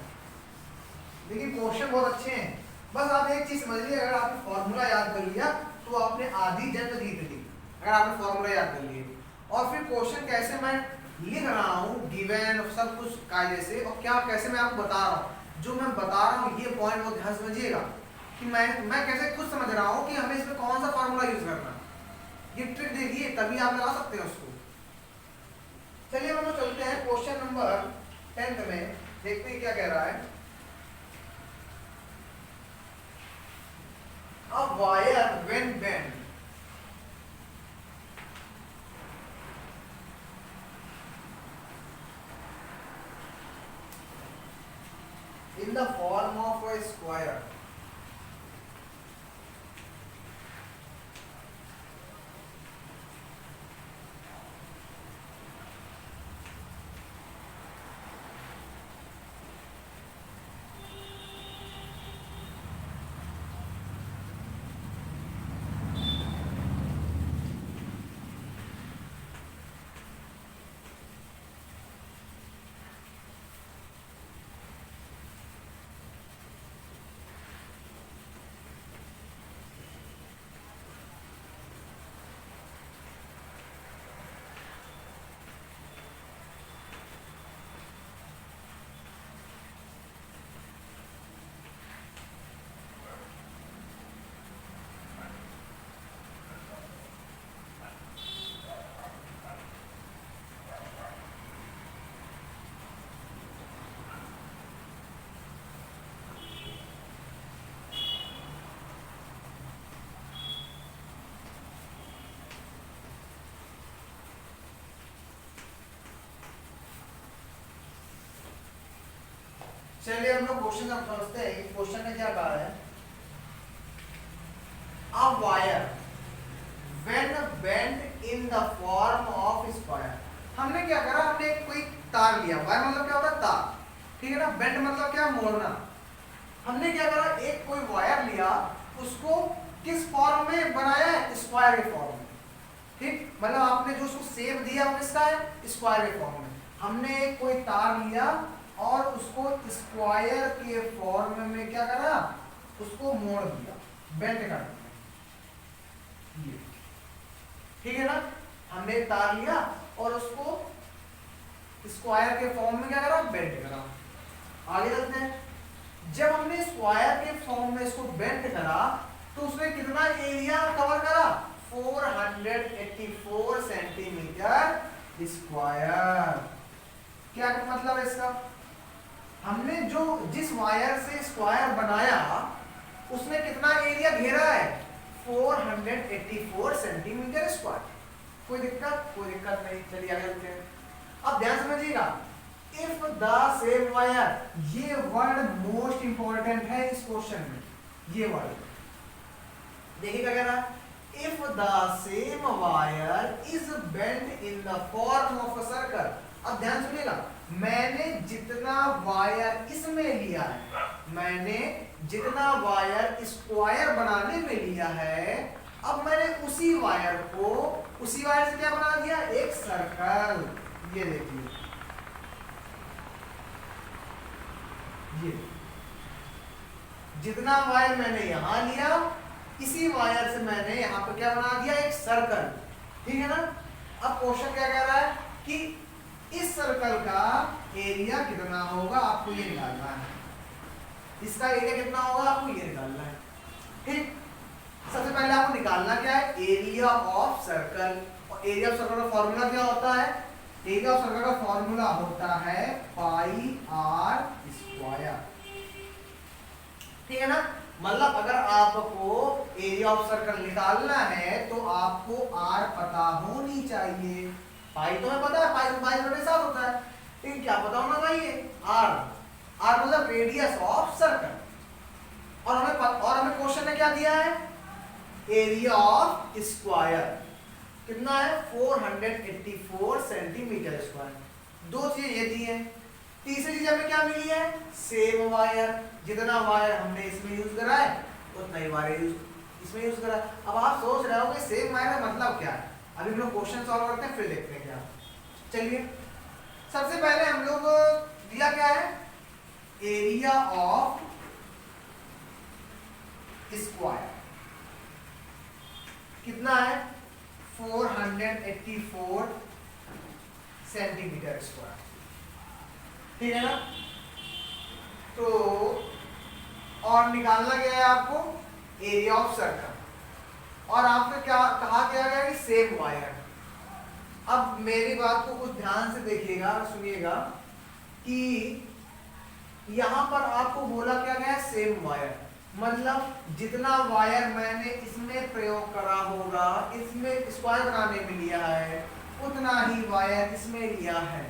लेकिन क्वेश्चन बहुत अच्छे हैं। बस आप एक चीज समझ लीजिए, अगर आपने फॉर्मूला याद कर लिया तो आपने आधी जंग जीत ली, अगर आपने फॉर्मूला याद कर लिए। और फिर क्वेश्चन कैसे मैं लिख रहा हूँ गिवन सब कुछ कायदे से, और क्या कैसे मैं आपको बता रहा हूँ, जो मैं बता रहा हूँ ये पॉइंट बहुत ध्यान समझिएगा कि मैं कैसे खुद समझ रहा हूँ कि हमें इसमें कौन सा फॉर्मूला यूज करना है। ये ट्रिक देखिए तभी आप लगा सकते हैं उसको। चलिए हम लोग चलते हैं क्वेश्चन नंबर 10 में, देखते हैं क्या कह रहा है। A wire when bent in the form of a square चलिए हम लोग क्वेश्चन अब समझते हैं। क्वेश्चन ने क्या कहा है, a wire when bent in the form of square। हमने क्या करा, हमने कोई तार लिया, वायर मतलब क्या होता है तार, ठीक है ना, बेंट मतलब क्या मोड़ना। हमने क्या करा, एक कोई वायर लिया, उसको किस फॉर्म में बनाया है, स्क्वायर के फॉर्म में, ठीक, मतलब आपने जो उसको शेप दिया वो किसका है, स्क्वायर के फॉर्म में। हमने एक कोई तार लिया और उसको स्क्वायर के फॉर्म में क्या करा, उसको मोड़ दिया, बेंट कर दिया, ठीक है ना। हमने एक तार लिया और उसको स्क्वायर के फॉर्म में क्या करा, बेंट करा। आगे चलते हैं। जब हमने स्क्वायर के फॉर्म में इसको बेंट करा तो उसने कितना एरिया कवर करा, 484 सेंटीमीटर स्क्वायर। क्या मतलब है इसका, हमने जो जिस वायर से स्क्वायर बनाया उसने कितना एरिया घेरा है, 484 सेंटीमीटर स्क्वायर। कोई दिक्कत, कोई दिक्कत नहीं। चलिए आगे चलते हैं। अब ध्यान समझिएगा, इफ द सेम वायर, ये वर्ड मोस्ट इंपॉर्टेंट है इस क्वेश्चन में, ये वर्ड देखिएगा क्या रहा, if the same wire is bent in the form of a circle. अब ध्यान सुनिएगा, मैंने जितना वायर इसमें लिया है, मैंने जितना वायर स्क्वायर बनाने में लिया है, अब मैंने उसी वायर को उसी वायर से क्या बना दिया, एक सर्कल। ये देखिए, ये जितना वायर मैंने यहां लिया, इसी वायर से मैंने यहां पर क्या बना दिया, एक सर्कल, ठीक है ना। अब क्वेश्चन क्या कह रहा है कि इस सर्कल का एरिया कितना होगा, आपको ये निकालना है। इसका एरिया कितना होगा, आपको ये निकालना है, ठीक। सबसे पहले आपको निकालना क्या है, एरिया ऑफ सर्कल। और एरिया ऑफ सर्कल का फॉर्मूला क्या होता है, एरिया ऑफ सर्कल का फॉर्मूला होता है पाई आर स्क्वायर, ठीक है ना। मतलब अगर आपको एरिया ऑफ सर्कल निकालना है तो आपको आर पता होनी चाहिए। पाई तो हमें पता है, पाई पाई बटे 7 होता है, लेकिन क्या पता होना चाहिए, आर। आर मतलब रेडियस ऑफ सर्कल। और हमें क्वेश्चन ने क्या दिया है, एरिया ऑफ स्क्वायर कितना है, 484 सेंटीमीटर स्क्वायर। दो चीजें ये दी है। तीसरी चीज हमें क्या मिली है, सेम वायर। जितना वायर हमने इसमें यूज करा है उतना ही वायर इसमें यूज करा। अब आप सोच रहे हो कि सेम वायर का मतलब क्या है, अभी हम लोग क्वेश्चन सॉल्व करते हैं फिर देखते हैं क्या। चलिए सबसे पहले हम लोग दिया क्या है, एरिया ऑफ स्क्वायर कितना है, 484 सेंटीमीटर स्क्वायर। ठीक है ना? तो और निकालना क्या है आपको? Area of circle. और आपसे क्या कहा गया है कि सेम वायर। अब मेरी बात को कुछ ध्यान से देखिएगा, सुनिएगा कि यहां पर आपको बोला क्या गया है? Same wire. मतलब जितना वायर मैंने इसमें प्रयोग करा होगा, इसमें स्क्वायर बनाने में लिया है, उतना ही वायर इसमें लिया है।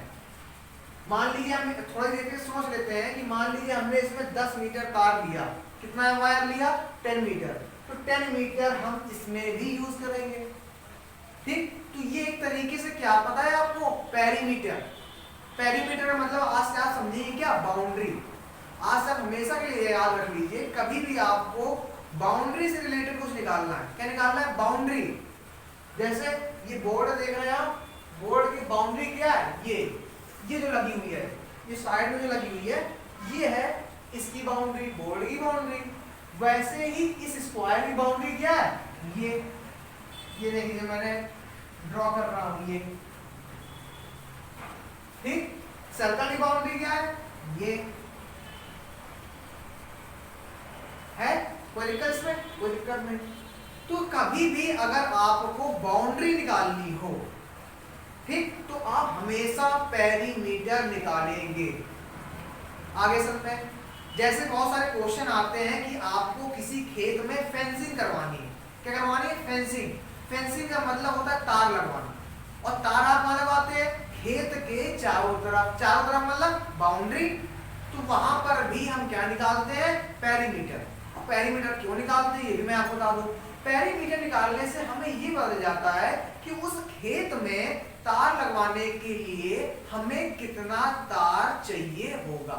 मान लीजिए हम थोड़ी देर के सोच लेते हैं कि मान लीजिए हमने इसमें 10 मीटर तार लिया, कितना वायर लिया? 10 मीटर। तो 10 मीटर हम इसमें भी यूज करेंगे। ठीक, तो ये एक तरीके से क्या पता है आपको? पेरीमीटर। पेरीमीटर का मतलब आज से आप समझिए क्या? बाउंड्री। आज से आप हमेशा के लिए याद रख लीजिए, कभी भी आपको बाउंड्री से रिलेटेड कुछ निकालना है। क्या निकालना है? बाउंड्री। जैसे ये बोर्ड देख रहे हैं आप, बोर्ड की बाउंड्री क्या है? ये जो लगी हुई है, ये साइड में जो लगी हुई है, ये है इसकी बाउंड्री, बोर्ड की बाउंड्री। वैसे ही इस स्क्वायर की बाउंड्री क्या है? ये देखिए मैंने ड्रॉ कर रहा हूं ये। ठीक, सर्कल की बाउंड्री क्या है? ये है। कोई दिक्कत इसमें? कोई दिक्कत नहीं। तो कभी भी अगर आपको बाउंड्री निकालनी हो, ठीक, तो आप हमेशा पेरीमीटर निकालेंगे। आगे चलते हैं। जैसे बहुत सारे क्वेश्चन आते हैं कि आपको किसी खेत में फेंसिंग करवानी है। क्या करवानी है? फेंसिंग। फेंसिंग का मतलब होता है तार लगवाना। और तार आप कहां लगवाते हैं? खेत के चारों तरफ। चारों तरफ मतलब बाउंड्री। तो वहां पर भी हम क्या निकालते हैं? पेरीमीटर। और पेरीमीटर क्यों निकालते हैं ये भी मैं आपको बता दूं। पेरीमीटर निकालने से हमें ये पता जाता है कि उस खेत में तार लगवाने के लिए हमें कितना तार चाहिए होगा।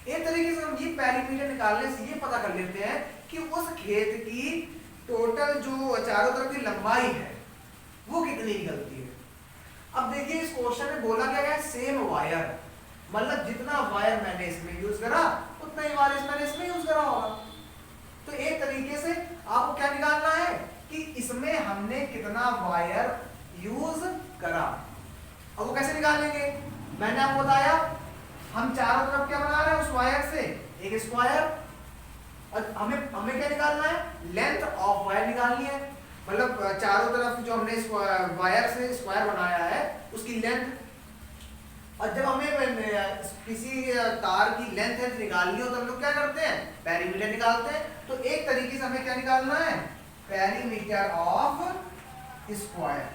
एक तरीके से हम ये पेरीमीटर निकालने से ये पता कर लेते हैं कि उस खेत की टोटल जो चारों तरफ की लंबाई है वो कितनी निकलती है। अब देखिए इस क्वेश्चन में बोला क्या गया? Same wire. मतलब जितना वायर मैंने इसमें यूज करा उतना ही वायर मैंने इसमें यूज करा होगा। तो एक तरीके से आपको क्या निकालना है कि इसमें हमने कितना वायर यूज करा। अब वो कैसे निकालेंगे? मैंने आपको बताया हम चारों तरफ क्या बना रहे हैं उस वायर से? एक स्क्वायर। और हमें क्या निकालना है? लेंथ ऑफ वायर निकालनी है। मतलब चारों तरफ जो हमने वायर से स्क्वायर बनाया है उसकी लेंथ। और जब हमें किसी तार की लेंथ निकालनी हो तो हम लोग क्या करते हैं? पेरीमीटर निकालते हैं। तो एक तरीके से हमें क्या निकालना है? Perimeter of square.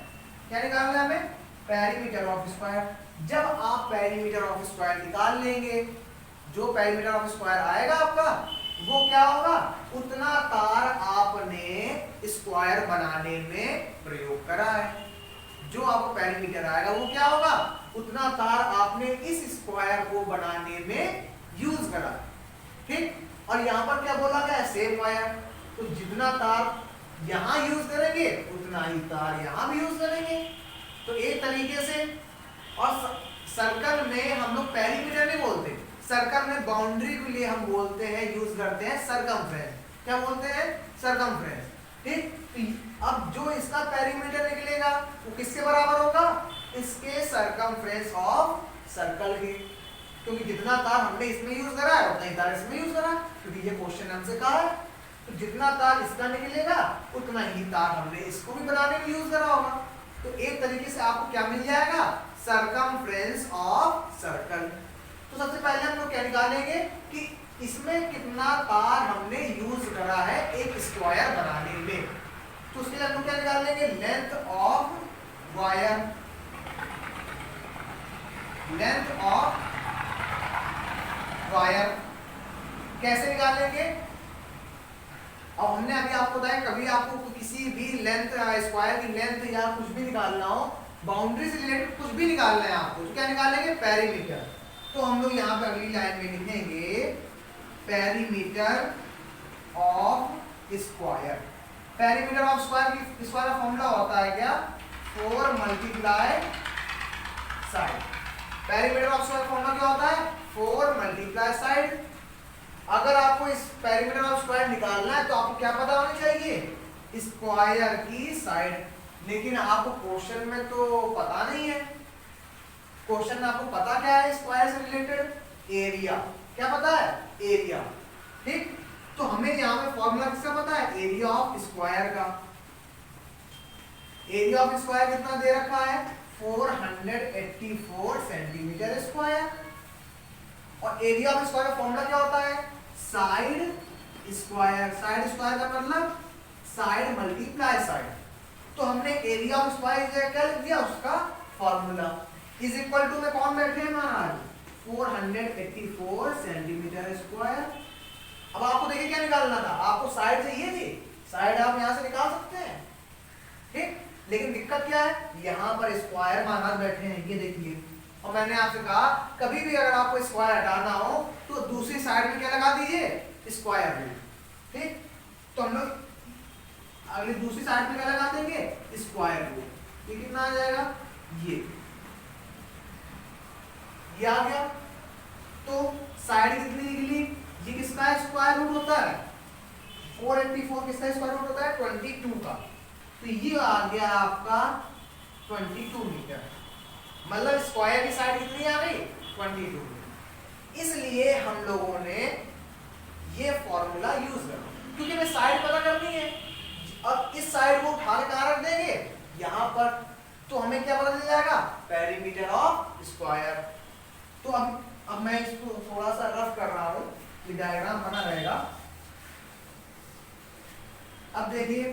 क्या निकालना है हमें? Perimeter of square. जब आप पेरीमीटर ऑफ स्क्वायर निकाल लेंगे, जो पेरीमीटर ऑफ स्क्वायर आएगा आपका वो क्या होगा? उतना तार आपने स्क्वायर बनाने में प्रयोग करा है। जो आपको पेरीमीटर आएगा वो क्या होगा? उतना तार आपने इस स्क्वायर को बनाने में यूज करा। ठीक, और यहां पर क्या बोला गया? Same wire. तो जितना तार यहां यूज करेंगे उतना ही तार यहां भी यूज करेंगे। तो एक तरीके से। और सर्कल में हम लोग पेरीमीटर नहीं बोलते, सर्कल में बाउंड्री के लिए हम बोलते हैं, यूज करते हैं सर्कमफ्रेंस। क्या बोलते हैं? सर्कमफ्रेंस। ठीक, अब जो इसका पेरीमीटर निकलेगा वो किसके बराबर होगा? इसके सर्कमफ्रेंस ऑफ सर्कल के। क्योंकि जितना तार हमने इसमें यूज करा है उतना ही तार इसमें यूज करा, क्योंकि ये क्वेश्चन हमसे कहा है। तो जितना तार इसका निकलेगा उतना ही तार हमने इसको भी बनाने में यूज करा होगा। तो एक तरीके से आपको क्या मिल जाएगा? Circumference of circle. तो सबसे पहले हम लोग क्या निकालेंगे कि इसमें कितना तार हमने यूज करा है एक स्क्वायर बनाने में। तो उसके लिए हम लोग क्या निकाल लेंगे? Length of wire. Length of wire कैसे निकालेंगे? अब हमने अभी आपको बताया कभी आपको किसी भी लेंथ स्क्वायर की लेंथ या कुछ भी निकालना हो, बाउंड्री से रिलेटेड कुछ भी निकालना है आपको, तो क्या निकालेंगे? पेरीमीटर। तो हम लोग यहाँ पे अगली लाइन में लिखेंगे perimeter of square. Perimeter of square की स्क्वायर का फॉर्मूला होता है क्या? 4 multiply side. Perimeter of square formula क्या होता है? 4 मल्टीप्लाई साइड। अगर आपको इस पेरीमीटर ऑफ स्क्वायर निकालना है तो आपको क्या पता होनी चाहिए? स्क्वायर की साइड। लेकिन आपको क्वेश्चन में तो पता नहीं है। क्वेश्चन में आपको पता क्या है स्क्वायर से रिलेटेड? एरिया। क्या पता है? एरिया। ठीक, तो हमें यहाँ पे फॉर्मूला किसका पता है? एरिया ऑफ स्क्वायर का। एरिया ऑफ स्क्वायर कितना दे रखा है? 484 सेंटीमीटर स्क्वायर। और एरिया ऑफ स्क्वायर का फॉर्मूला क्या होता है? Side square. साइड स्क्वायर का मतलब साइड मल्टीप्लाई साइड। तो हमने एरिया ऑफ स्क्वायर क्या लिख दिया? उसका फॉर्मूला इज इक्वल टू में कौन बैठे हैं महाराज? 484 सेंटीमीटर स्क्वायर। अब आपको देखिए क्या निकालना था, आपको साइड चाहिए थी, साइड आप यहां से निकाल सकते हैं। ठीक, लेकिन दिक्कत क्या है? यहां पर स्क्वायर महाराज बैठे हैं, ये देखिए। और मैंने आपसे कहा कभी भी अगर आपको स्क्वायर हटाना हो तो दूसरी साइड में क्या लगा दीजिए? Square root. ठीक, तो हम लोग अगली दूसरी साइड में क्या लगा देंगे? Square root. ये कितना आ जाएगा? ये आ गया। तो साइड कितनी निकली? ये किसका स्क्वायर रूट होता है? 484 किसका स्क्वायर रूट होता है? 22 का। तो ये आ गया आपका 22 मीटर। मतलब स्क्वायर की साइड कितनी आ गई? 22। इसलिए हम लोगों ने ये फॉर्मूला यूज करा, क्योंकि हमें साइड पता करनी है। अब इस साइड को उठा के कहां रख देंगे? यहां पर। तो हमें क्या पता चल जाएगा? Perimeter of square. तो अब मैं इसको थोड़ा सा रफ कर रहा हूं, ये डायग्राम बना रहेगा। अब देखिए,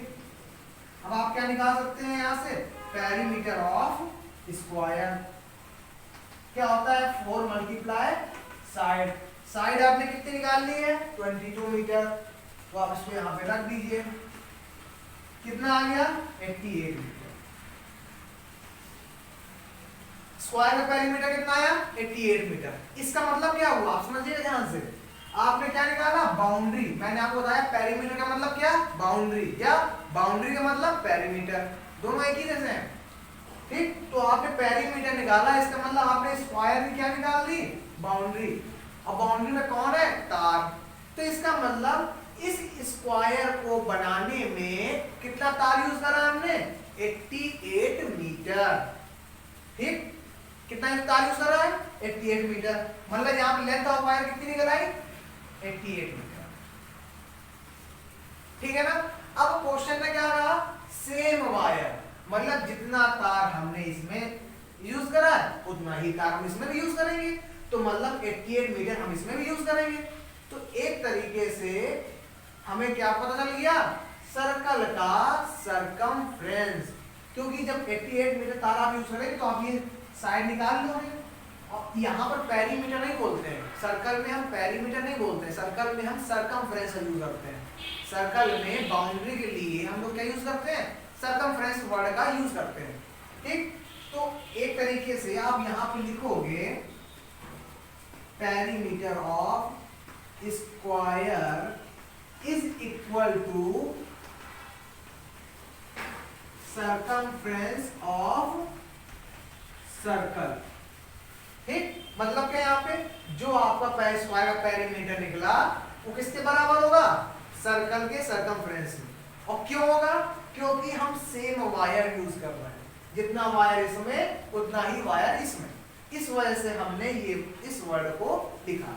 अब आप क्या निकाल सकते हैं यहां से? पेरीमीटर ऑफ स्क्वायर क्या होता है? 4 मल्टीप्लाई साइड। साइड आपने कितनी निकालनी है? 22 मीटर। तो आप इसको यहां पे रख दीजिए। कितना आ गया? 88 मीटर। स्क्वायर का पेरीमीटर कितना आया? 88 मीटर। इसका मतलब क्या हुआ? आप समझिएगा ध्यान से। आपने क्या निकाला? बाउंड्री। मैंने आपको बताया पेरीमीटर का मतलब क्या? बाउंड्री। या बाउंड्री का मतलब पेरीमीटर, दोनों एक ही जैसे हैं। ठीक, तो आपने पेरीमीटर निकाला, इसका मतलब आपने स्क्वायर की क्या निकाल दी? बाउंड्री। और बाउंड्री में कौन है? तार। तो इसका मतलब इस स्क्वायर को बनाने में कितना तार यूज करा हमने? 88 मीटर। ठीक, कितना तार यूज करा है? 88 मीटर। मतलब यहां पे लेंथ ऑफ वायर कितनी निकल आई? 88 मीटर। ठीक है ना? अब क्वेश्चन में क्या रहा? सेम वायर, मतलब जितना तार हमने इसमें यूज करा है उतना ही तार हम इसमें भी यूज करेंगे। तो मतलब 88 मीटर हम इसमें भी यूज करेंगे। तो एक तरीके से हमें क्या पता चल गया? सर्कल का सरकमफ्रेंस। क्योंकि जब 88 मीटर तार आप यूज करेंगे तो आप ये साइड निकाल लोगे। और यहाँ पर पेरीमीटर नहीं बोलते हैं, सर्कल में हम पेरीमीटर नहीं बोलते हैं, सर्कल में हम सरकमफ्रेंस यूज करते हैं। सर्कल में बाउंड्री के लिए हम लोग क्या यूज करते हैं? सरकमफ्रेंस वर्ड का यूज करते हैं। ठीक, तो एक तरीके से आप यहाँ पे लिखोगे perimeter of square is equal to circumference of circle. ठीक, मतलब क्या यहाँ पे जो आपका स्क्वायर का पेरीमीटर निकला वो किसके बराबर होगा? सर्कल के सरकमफ्रेंस में। और क्यों होगा? क्योंकि हम सेम वायर यूज कर रहे हैं, जितना वायर इसमें उतना ही वायर इसमें। इस वजह से हमने ये इस वर्ड को लिखा।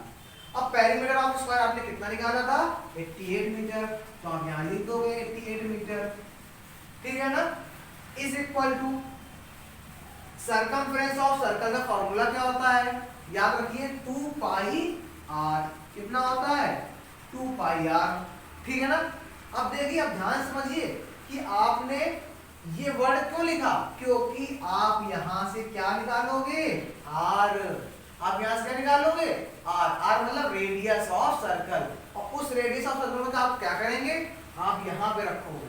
अब पेरीमीटर ऑफ स्क्वायर आपने कितना निकाला था? 88 मीटर। तो आप यहां लिख दोगे 88 मीटर। ठीक है ना? Is equal to circumference of circle का फॉर्मूला क्या होता है? याद रखिए 2 पाई r। कितना होता है? 2 पाई r। ठीक है ना? अब देखिए, अब ध्यान समझिए कि आपने ये वर्ड क्यों लिखा? क्योंकि आप यहां से क्या निकालोगे? r। आप यहां से क्या निकालोगे? r। r मतलब रेडियस ऑफ सर्कल। और उस रेडियस ऑफ सर्कल को आप क्या करेंगे? आप यहां पे रखोगे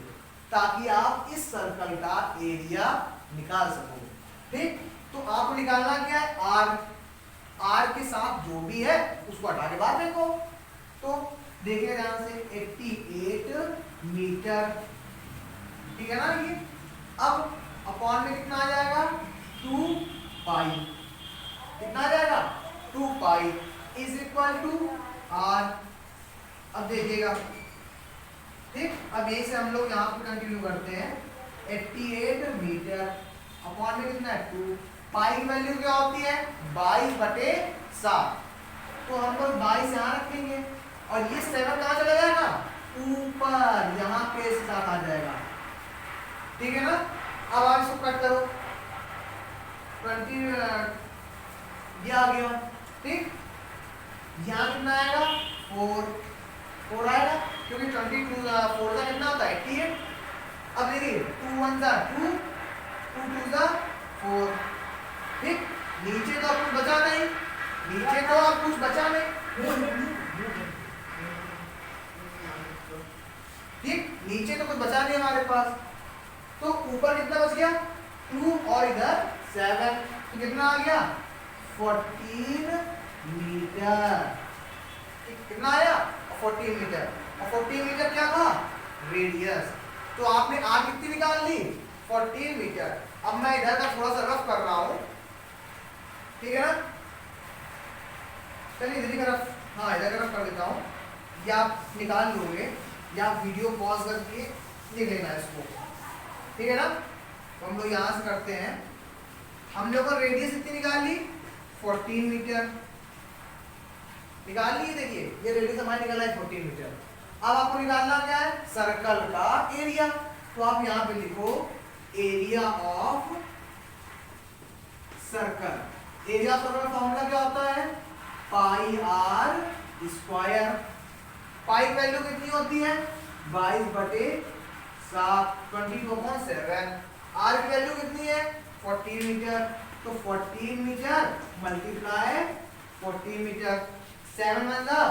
ताकि आप इस सर्कल का एरिया निकाल सको। ठीक, तो आपको निकालना क्या है? r। r के साथ जो भी है उसको हटा के बाहर फेंको। तो देखिए ध्यान से 88 मीटर। ठीक है ना? ये अब अपॉन में कितना आ जाएगा? 2 पाई। कितना आ जाएगा? 2 pi is equal to r। अब देखिएगा, ठीक, अब यहीं से हम लोग यहाँ पे कंटिन्यू करते हैं। 88 मीटर अपॉन में कितना है? 2। पाई की वैल्यू क्या होती है 22/7, तो हम लोग 22 यहाँ रखेंगे और ये 7 कहाँ चला जाएगा ऊपर, यहाँ पे इसके साथ आ जाएगा, ठीक है ना। अब आप इसको कट करो, 20 ये आ गया, ठीक। यहाँ कितना आएगा 4 आएगा, क्योंकि 22 4 का कितना होता है 88। अब देखिए 2 1 जा 2, 2 2 जा 4, ठीक। नीचे तो अब कुछ बचा नहीं, नीचे तो अब कुछ बचा नहीं, ठीक। नीचे तो कुछ बचा नहीं हमारे पास, तो ऊपर कितना बच गया 2 और इधर 7, तो कितना आ गया 14 मीटर, कितना आया 14 मीटर, और 14 मीटर क्या था रेडियस। तो आपने आर कितनी निकाल ली 14 मीटर। अब मैं इधर का थोड़ा सा रफ कर रहा हूं, ठीक है ना। चलिए इधर की तरफ, हाँ इधर का रफ कर देता हूं, या आप निकाल लोगे या आप वीडियो पॉज करके लिख लेना इसको, ठीक है ना। तो हम लोग यहां से करते हैं, हम लोग को रेडियस कितनी निकाल ली 14 मीटर निकाल ली, देखिए ये रेडियस हमारी निकला है 14 मीटर। अब आपको निकालना क्या है सर्कल का एरिया, तो आप यहां पे लिखो area of circle. Area of circle का फॉर्मूला क्या होता है पाई आर स्क्वायर। पाई की वैल्यू कितनी होती है 22/7, 22/7। आर की वैल्यू कितनी है 14 मीटर, तो 14 मीटर मल्टीप्लाई 14 मीटर, 7 1 जा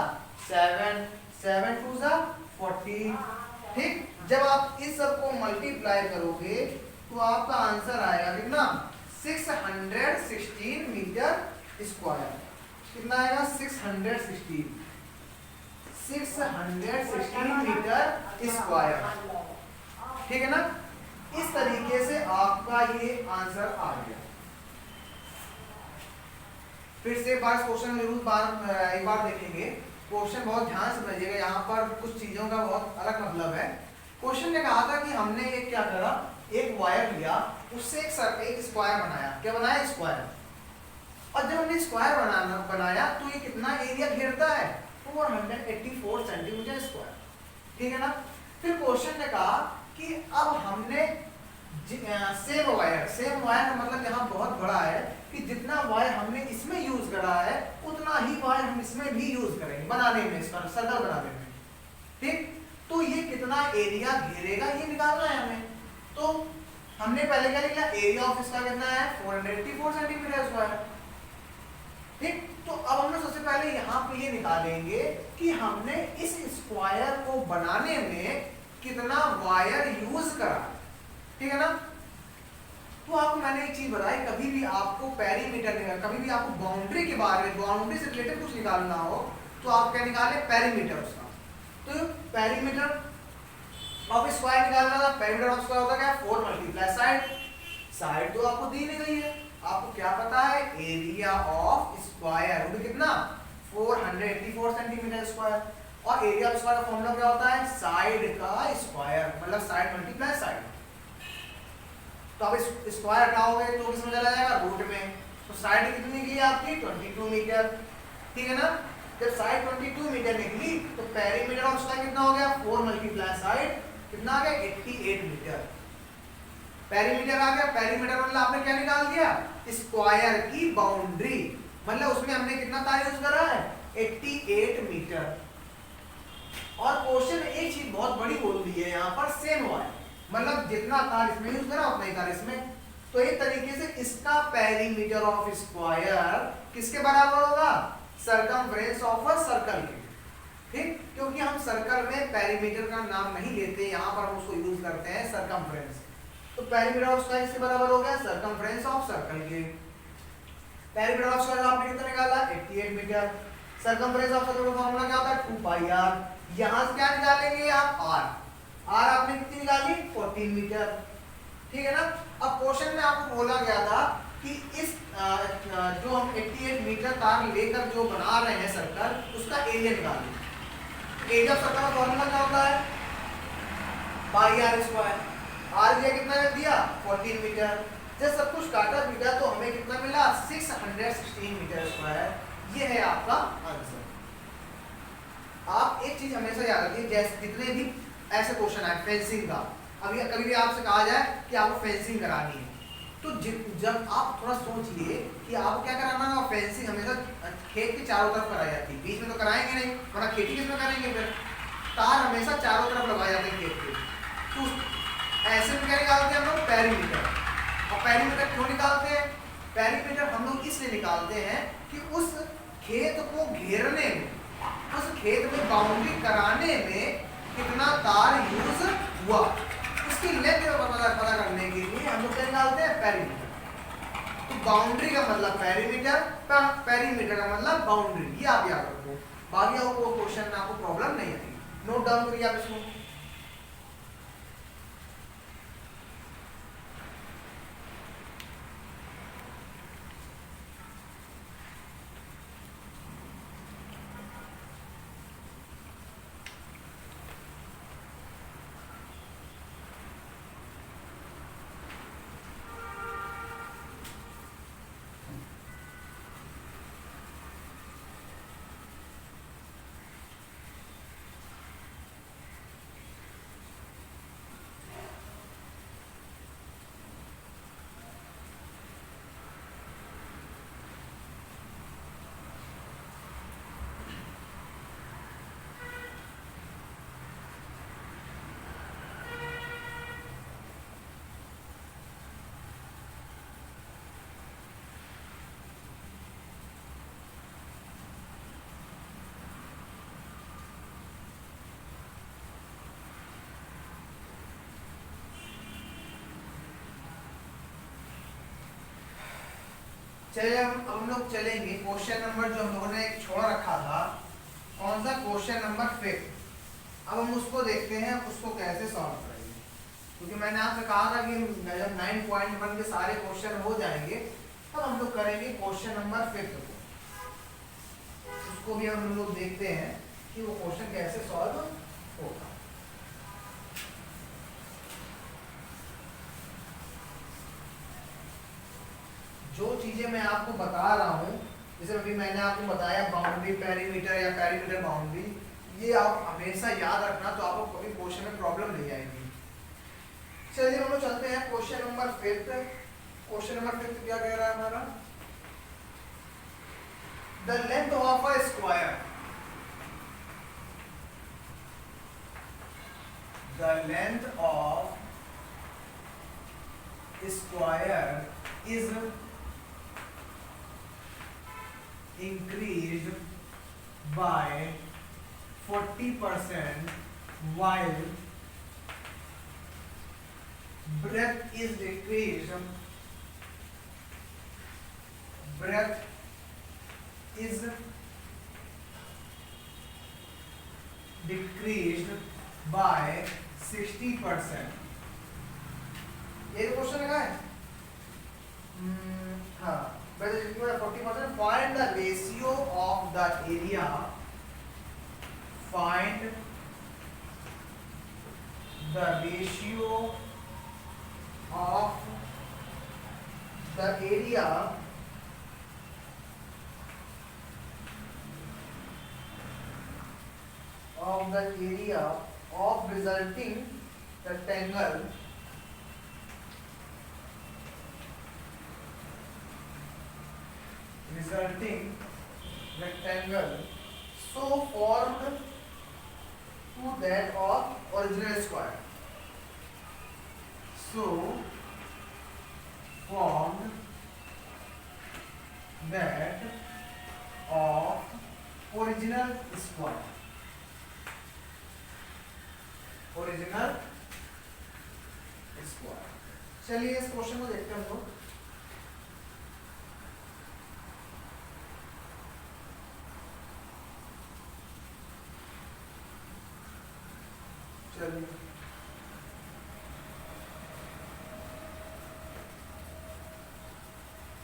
7, 7 2 जा 40, ठीक। जब आप इस सब को मल्टीप्लाई करोगे तो आपका आंसर आएगा कितना 616 मीटर स्क्वायर। कितना आएगा 616 मीटर स्क्वायर, ठीक है ना। इस तरीके से आपका ये आंसर आ गया। फिर से एक बार क्वेश्चन जरूर एक बार देखेंगे, क्वेश्चन बहुत ध्यान से समझिएगा, यहाँ पर कुछ चीजों का बहुत अलग मतलब है। क्वेश्चन ने कहा था कि हमने एक क्या करा, एक वायर लिया, उससे एक स्क्वायर बनाया। क्या बनाया स्क्वायर, और जब हमने स्क्वायर बनाया तो ये कितना एरिया घेरता है 484 सेंटीमीटर स्क्वायर, ठीक है ना। फिर क्वेश्चन ने कहा कि अब हमने सेम वायर का मतलब यहाँ बहुत बड़ा है कि जितना वायर हमने इसमें यूज करा है उतना ही वायर हम इसमें भी यूज करेंगे बनाने में, इसका सर्कल बनाने में, ठीक। तो ये कितना एरिया घेरेगा ये निकालना है हमें। तो हमने पहले क्या लिखा एरिया ऑफ इसका कितना है 484 सेंटीमीटर स्क्वायर, ठीक। तो अब हम लोग सबसे पहले यहाँ पे ये निकालेंगे कि हमने इस स्क्वायर को बनाने में कितना वायर यूज करा, ठीक है ना। तो आपको मैंने एक चीज बताई, कभी भी आपको पेरीमीटर निकालना, कभी भी आपको बाउंड्री के बारे में, बाउंड्री से रिलेटेड कुछ निकालना हो तो आप क्या निकाले पेरीमीटर उसका। तो पेरीमीटर ऑफ स्क्वायर निकालना था, पेरीमीटर ऑफ स्क्वायर होता क्या 4 मल्टीप्लाई साइड। साइड तो आपको दी नहीं गई है, आपको क्या पता है एरिया ऑफ स्क्वायर, वो भी कितना 484 सेंटीमीटर स्क्वायर। और एरिया ऑफ स्क्वायर का फॉर्मूला क्या होता है साइड का स्क्वायर, मतलब साइड मल्टीप्लाई साइड। तो अब स्क्वायर हटाओगे तो किसमें चला जाएगा रूट में, तो साइड कितनी निकली आपकी 22 मीटर, ठीक है ना। जब साइड 22 मीटर निकली तो पेरीमीटर ऑफ स्क्वायर कितना हो गया 4 मल्टीप्लाई साइड, कितना आ गया 88 मीटर। पेरीमीटर आ गया, पेरीमीटर मतलब आपने क्या निकाल दिया स्क्वायर की बाउंड्री, मतलब उसमें हमने कितना तार यूज करा है 88 मीटर। और क्वेश्चन एक चीज बहुत बड़ी बोल दी है यहाँ पर सेम वायर, मतलब जितना तार इसमें यूज करा उतना ही तार इसमें। तो एक तरीके से इसका पेरीमीटर ऑफ स्क्वायर किसके बराबर होगा सरकमफ्रेंस ऑफ अ सर्कल के, ठीक। क्योंकि हम सर्कल में पेरीमीटर का नाम नहीं लेते, यहाँ पर हम उसको यूज करते हैं सरकमफ्रेंस। तो पेरीमीटर ऑफ स्क्वायर इसके बराबर हो गया सरकमफ्रेंस ऑफ सर्कल के। पेरीमीटर ऑफ स्क्वायर आपने कितना निकाला 88 मीटर। सरकमफ्रेंस ऑफ सर्कल का फार्मूला क्या होता है 2 पाई आर। यहां से क्या निकालेंगे आप आर, आर आपने कितनी निकाली 14 मीटर, ठीक है ना। अब क्वेश्चन में आपको बोला गया था कि इस जो हम 88 मीटर तार लेकर जो बना रहे हैं सर्कल उसका एरिया निकालें। एरिया ऑफ सर्कल का फार्मूला क्या होता है पाई आर स्क्वायर। आर दिया कितना दिया 14 मीटर, जब सब कुछ काटा पीटा तो हमें कितना मिला 616 मीटर स्क्वायर। ये है आपका आंसर। आप एक चीज हमेशा याद रखिए, जैसे जितने भी ऐसे क्वेश्चन आए फेंसिंग का, अभी कभी भी आपसे कहा जाए कि आपको फेंसिंग करानी है, तो जब आप थोड़ा सोचिए कि आपको क्या कराना है। फेंसिंग हमेशा खेत के चारों तरफ कराई जाती है, बीच में तो कराएंगे नहीं, वरना खेती किस में करेंगे फिर। तार हमेशा चारों तरफ लगाए जाते हैं खेत के। तो ऐसे में क्या निकालते हैं हम लोग, पेरीमीटर। और पेरीमीटर क्यों निकालते हैं? पेरीमीटर हम लोग इसलिए निकालते हैं कि उस खेत को घेरने में, उस खेत में बाउंड्री कराने में कितना तार यूज हुआ, उसकी लेंथ पता करने के लिए हम लोग क्या निकालते हैं, पेरीमीटर। तो बाउंड्री का मतलब पेरीमीटर, पेरीमीटर का मतलब बाउंड्री, ये आप याद रखो। बाकी आपको क्वेश्चन में आपको प्रॉब्लम नहीं आएगी। नोट डाउन करिए आप इसको। चलिए अब हम लोग चलेंगे क्वेश्चन नंबर जो हम लोगों ने छोड़ रखा था, कौन सा, क्वेश्चन नंबर 5। अब हम उसको देखते हैं उसको कैसे सॉल्व करेंगे, क्योंकि मैंने आपसे कहा था कि जब 9.1 के सारे क्वेश्चन हो जाएंगे तब हम लोग करेंगे क्वेश्चन नंबर 5 को। उसको भी हम लोग देखते हैं कि वो क्वेश्चन कैसे सॉल्व होगा। जो चीजें मैं आपको बता रहा हूँ, जैसे अभी मैंने आपको बताया बाउंड्री पेरीमीटर या पेरीमीटर बाउंड्री, ये आप हमेशा याद रखना, तो आपको कभी क्वेश्चन में प्रॉब्लम नहीं आएगी। चलिए हम लोग चलते हैं क्वेश्चन नंबर 5। क्वेश्चन नंबर 5 क्या कह रहा है हमारा, the length of a square, the length of square is increased by 40% while breadth is decreased, breadth is decreased by 60%। ये क्वेश्चन लगा है। हाँ, 40%। Find the ratio of the area, find the ratio of the area of resulting rectangle so formed to that of original square, so formed that of original square, original square। चलिए इस question को देखते हैं हम लोग। चलिए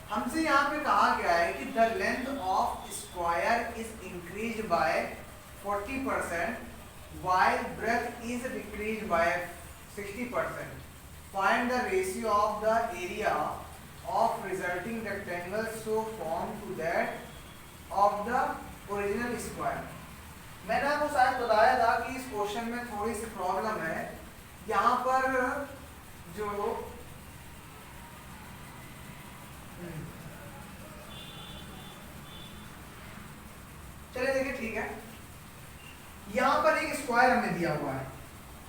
हमसे यहाँ पे कहा गया है कि the length of square is increase by 40% while breadth is decreased by 60%. Find the ratio of the area of resulting rectangle so form to that of the original square। मैंने आपको शायद बताया था कि इस क्वेश्चन में थोड़ी सी प्रॉब्लम है। यहाँ पर जो चलिए देखिए ठीक है, यहाँ पर एक स्क्वायर हमें दिया हुआ है।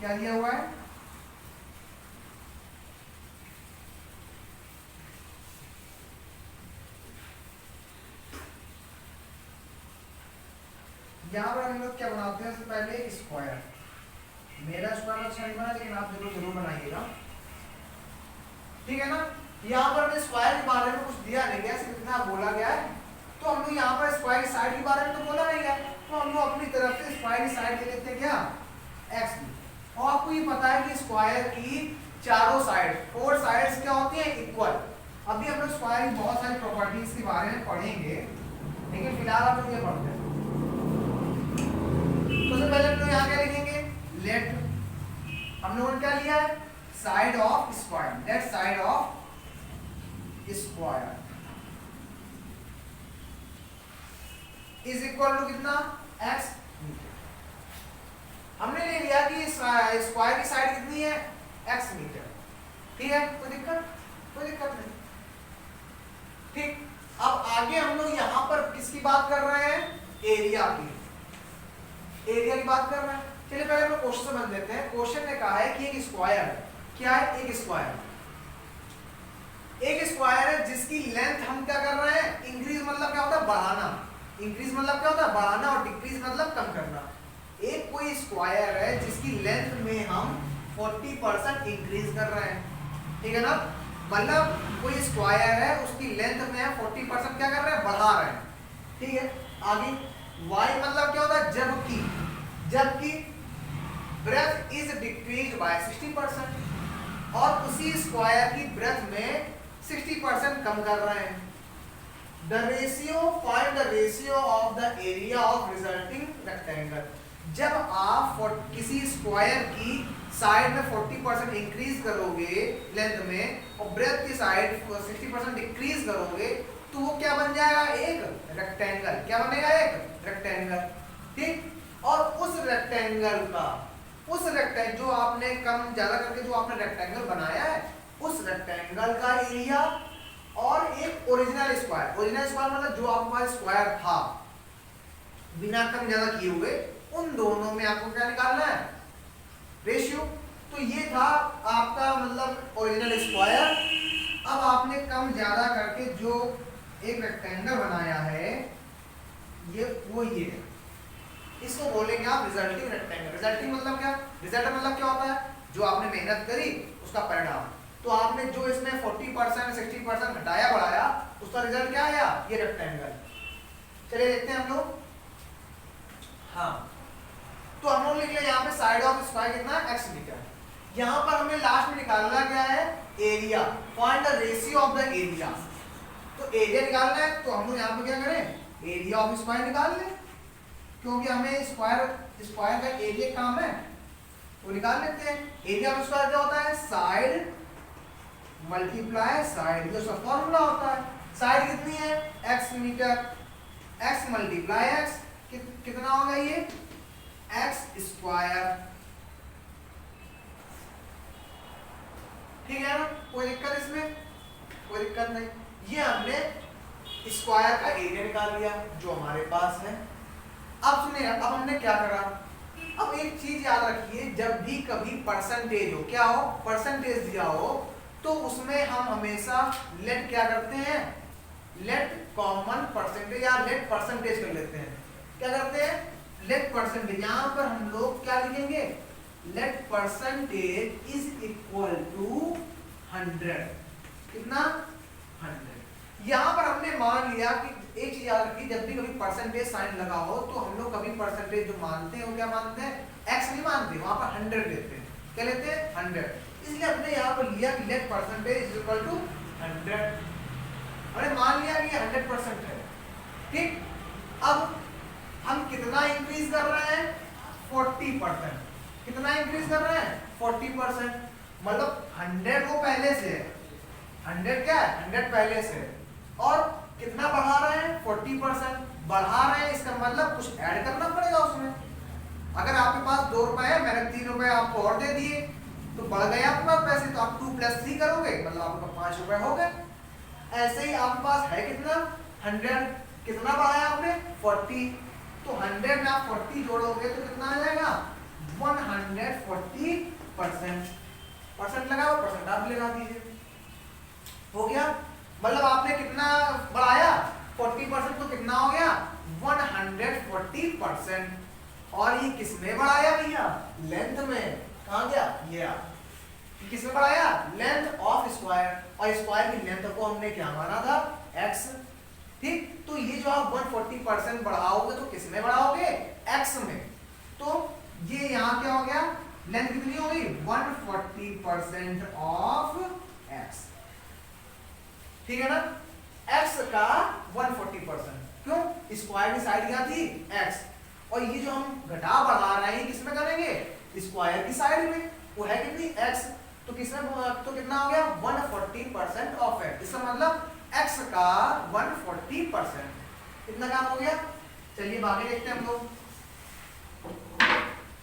क्या दिया हुआ है? यहाँ पर हम लोग क्या बनाते हैं, सबसे पहले एक स्क्वायर। मेरा स्क्वायर अच्छा नहीं बना, लेकिन आप जरूर बनाइएगा, ठीक है ना। यहाँ पर हमें स्क्वायर के बारे में कुछ दिया नहीं गया, सिर्फ इतना बोला गया है। तो हम लोग यहाँ पर स्क्वायर की साइड के बारे में तो बोला नहीं गया, तो हम लोग अपनी तरफ से स्क्वायर की साइड ले लेते हैं क्या, x। और आपको ये पता है कि स्क्वायर की चारों साइड, 4 साइड्स क्या होती हैं, इक्वल। अभी हम लोग स्क्वायर की बहुत सारी प्रॉपर्टीज के बारे में पढ़ेंगे, लेकिन फिलहाल हम लोग ये पढ़ते हैं। सबसे पहले हम लोग यहाँ क्या लिखेंगे, लेट, हम लोगों ने क्या लिया है, side of square, let side of square is equal to कितना, x। हमने ले लिया कि स्क्वायर की साइड कितनी है, x मीटर, ठीक है, कोई दिक्कत नहीं, ठीक। अब आगे हम लोग यहाँ पर किसकी बात कर रहे हैं, एरिया की बात कर रहे हैं। चलिए पहले हम लोग क्वेश्चन समझ लेते हैं। क्वेश्चन ने कहा है कि एक स्क्वायर है, क्या है, एक स्क्वायर है जिसकी लेंथ हम क्या कर रहे हैं, इंक्रीज मतलब क्या होता है, बढ़ाना, इंक्रीज मतलब क्या होता है, बढ़ाना, और डिक्रीज मतलब कम करना। एक कोई स्क्वायर है जिसकी लेंथ में हम 40% इंक्रीज कर रहे हैं, ठीक है ना। मतलब कोई स्क्वायर है, उसकी लेंथ में 40% क्या कर रहे हैं, बढ़ा रहे हैं, ठीक है। आगे y मतलब क्या होता है, जबकि ब्रेथ इज डिक्रीज्ड बाय 60%, और उसी स्क्वायर की ब्रेथ में 60% कम कर रहे हैं। The ratio, find the ratio of the area of resulting rectangle। जब आप किसी स्क्वायर की साइड में 40% इंक्रीज करोगे लेंथ में, और ब्रेथ की साइड 60% डिक्रीज करोगे, तो वो क्या बन जाएगा, एक रेक्टेंगल। क्या बनेगा, एक रेक्टेंगल, ठीक। और उस रेक्टेंगल जो आपने कम ज्यादा करके जो आपने रेक्टेंगल बनाया है, उस रेक्टेंगल का एरिया और एक ओरिजिनल स्क्वायर मतलब जो आपके पास स्क्वायर था बिना कम ज्यादा किए हुए, उन दोनों में आपको क्या निकालना है, रेशियो। तो ये था आपका मतलब ओरिजिनल स्क्वायर। अब आपने कम ज्यादा करके जो एक रेक्टेंगल बनाया है, ये है, इसको बोलेंगे आप रिजल्टिंग रेक्टेंगल। रिजल्टिंग मतलब क्या, रिजल्ट मतलब क्या होता है, जो आपने मेहनत करी उसका परिणाम। तो आपने जो इसमें 40% 60% घटाया बढ़ाया, उसका रिजल्ट क्या आया, ये रेक्टेंगल। चलिए देखते हैं हम लोग। हाँ, तो हम लोग लिख ले यहाँ पे साइड ऑफ स्क्वायर कितना, x मीटर। यहाँ पर हमें लास्ट में निकालना क्या है, area. Find the ratio of the area. तो एरिया निकालना है, तो हम लोग यहाँ पे क्या करें, एरिया ऑफ स्क्वायर निकाल लें, क्योंकि हमें स्क्वायर का एरिया काम है, तो निकाल लेते हैं। एरिया ऑफ स्क्वायर क्या होता है, साइड मल्टीप्लाई साइड, जो सब फॉर्मूला होता है। साइड कितनी है, x meter, x multiply x, कितना होगा ये, x स्क्वायर, ठीक है ना। कोई दिक्कत इसमें, कोई दिक्कत नहीं। ये हमने स्क्वायर का एरिया निकाल लिया जो हमारे पास है। अब सुनिए, अब हमने क्या करा, अब एक चीज याद रखिए, जब भी कभी परसेंटेज हो, क्या हो, परसेंटेज दिया हो, तो उसमें हम हमेशा लेट क्या करते हैं, लेट कॉमन परसेंटेज या लेट परसेंटेज कर लेते हैं। क्या करते हैं, लेट परसेंटेज। यहां पर हम लोग क्या लिखेंगे, let percentage is equal to 100। कितना, 100। यहां पर हमने मान लिया कि एक चीज याद रखिए, जब भी कभी परसेंटेज साइन लगा हो, तो हम लोग कभी परसेंटेज जो मानते हैं वो क्या मानते हैं, x नहीं मानते, वहां पर 100 लेते हैं। क्या लेते हैं, 100। इसलिए हमने यहाँ पर लिया कि let percentage is equal to 100। हमने मान लिया कि 100% है, ठीक। अब हम कितना इंक्रीज कर रहे हैं, 40%। कितना इंक्रीज कर रहे हैं, 40%। मतलब 100 वो पहले से है, 100 क्या है, 100 पहले से, और कितना बढ़ा रहे हैं, 40% बढ़ा रहे हैं, इसका मतलब कुछ ऐड करना पड़ेगा उसमें। अगर आपके पास 2 रुपए है, मैंने 3 रुपए आपको और दे दिए, तो बढ़ गए आपके पास पैसे, तो आप 2 + 3 करोगे, मतलब आपके पास 5 रुपए हो गए। ऐसे ही आपके पास है कितना, 100, कितना बढ़ाया आपने, 40, तो 100 में आप 40 जोड़ोगे तो कितना आ जाएगा, 140%। परसेंट लगाओ, परसेंट आप लगा दीजिए, हो गया। मतलब आपने कितना बढ़ाया, 40%, तो कितना हो गया, 140%। और ये किसमें बढ़ाया भैया, लेंथ में, कहाँ गया ये, किसमें बढ़ाया, लेंथ ऑफ स्क्वायर, और स्क्वायर की लेंथ को हमने क्या माना था, x। ठीक, तो ये जो आप 140% बढ़ाओगे तो किसमें बढ़ाओगे, x में। तो ये यहाँ क्या हो गया, लेंथ कितनी हो गई, 140% ऑफ x, ठीक है ना, x का 140%, क्यों, स्क्वायर की साइड क्या थी, x, और ये जो हम घटा बढ़ा रहे हैं किसमें करेंगे, स्क्वायर की साइड में, वो है कितनी, x, तो किसमें, तो कितना हो गया, 140% ऑफ x, इसका मतलब x का 140%, कितना काम हो गया। चलिए आगे देखते हैं हम लोग।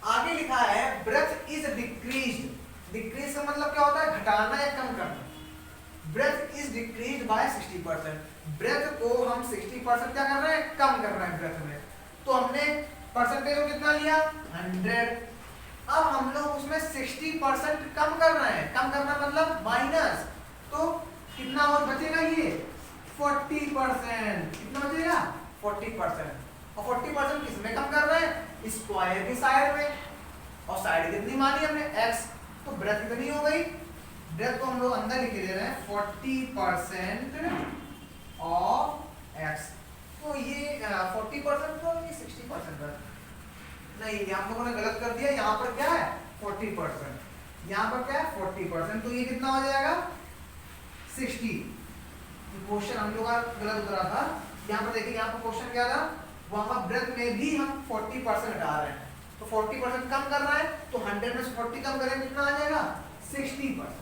आगे लिखा है ब्रेथ इज डिक्रीज्ड, डिक्रीज का मतलब क्या होता है, घटाना या कम करना। Breadth is decreased by 60%, breadth को हम 60% क्या कर रहे हैं, कम कर रहे हैं ब्रेथ में। तो हमने परसेंटेज को कितना लिया, 100, अब हम लोग उसमें 60% कम कर रहे हैं, कम करना मतलब माइनस, तो कितना और बचेगा, ये 40%, कितना बचेगा, 40%, और 40% किसमें कम कर रहे हैं, स्क्वायर की साइड में, और साइड कितनी मानी हमने, x, तो ब्रेथ कितनी हो गई, ब्रेथ को हम लोग अंदर लिख दे रहे हैं 40% ऑफ x, तो ये 40% तो ये 60% है, नहीं ये हम लोगों ने गलत कर दिया, यहाँ पर क्या है 40%, यहाँ पर क्या है 40%, तो ये कितना हो जाएगा 60। क्वेश्चन हम लोग का गलत उतरा था, यहाँ पर देखिए, यहाँ पर क्वेश्चन क्या था, वहां पर ब्रेथ में भी हम 40% हटा रहे हैं, तो 40% कम कर रहा है, तो 100 में से 40 कम करेंगे कितना आ जाएगा 60%,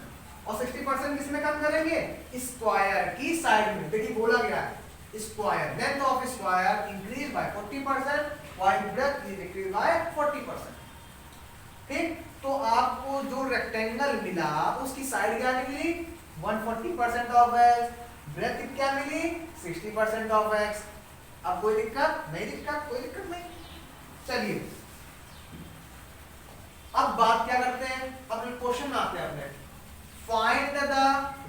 और 60% किसमें कम करेंगे, स्क्वायर की साइड में। देखिए बोला गया है square, length of square increase by 40% while breadth is decreased by 40%। ठीक, तो आपको जो रेक्टेंगल मिला उसकी साइड क्या निकली, 140% ऑफ x, ब्रेथ क्या मिली, 60% ऑफ x। अब कोई दिक्कत नहीं, दिक्कत कोई दिक्कत नहीं। चलिए अब बात क्या करते हैं, अपने क्वेश्चन में आते हैं अपने, find the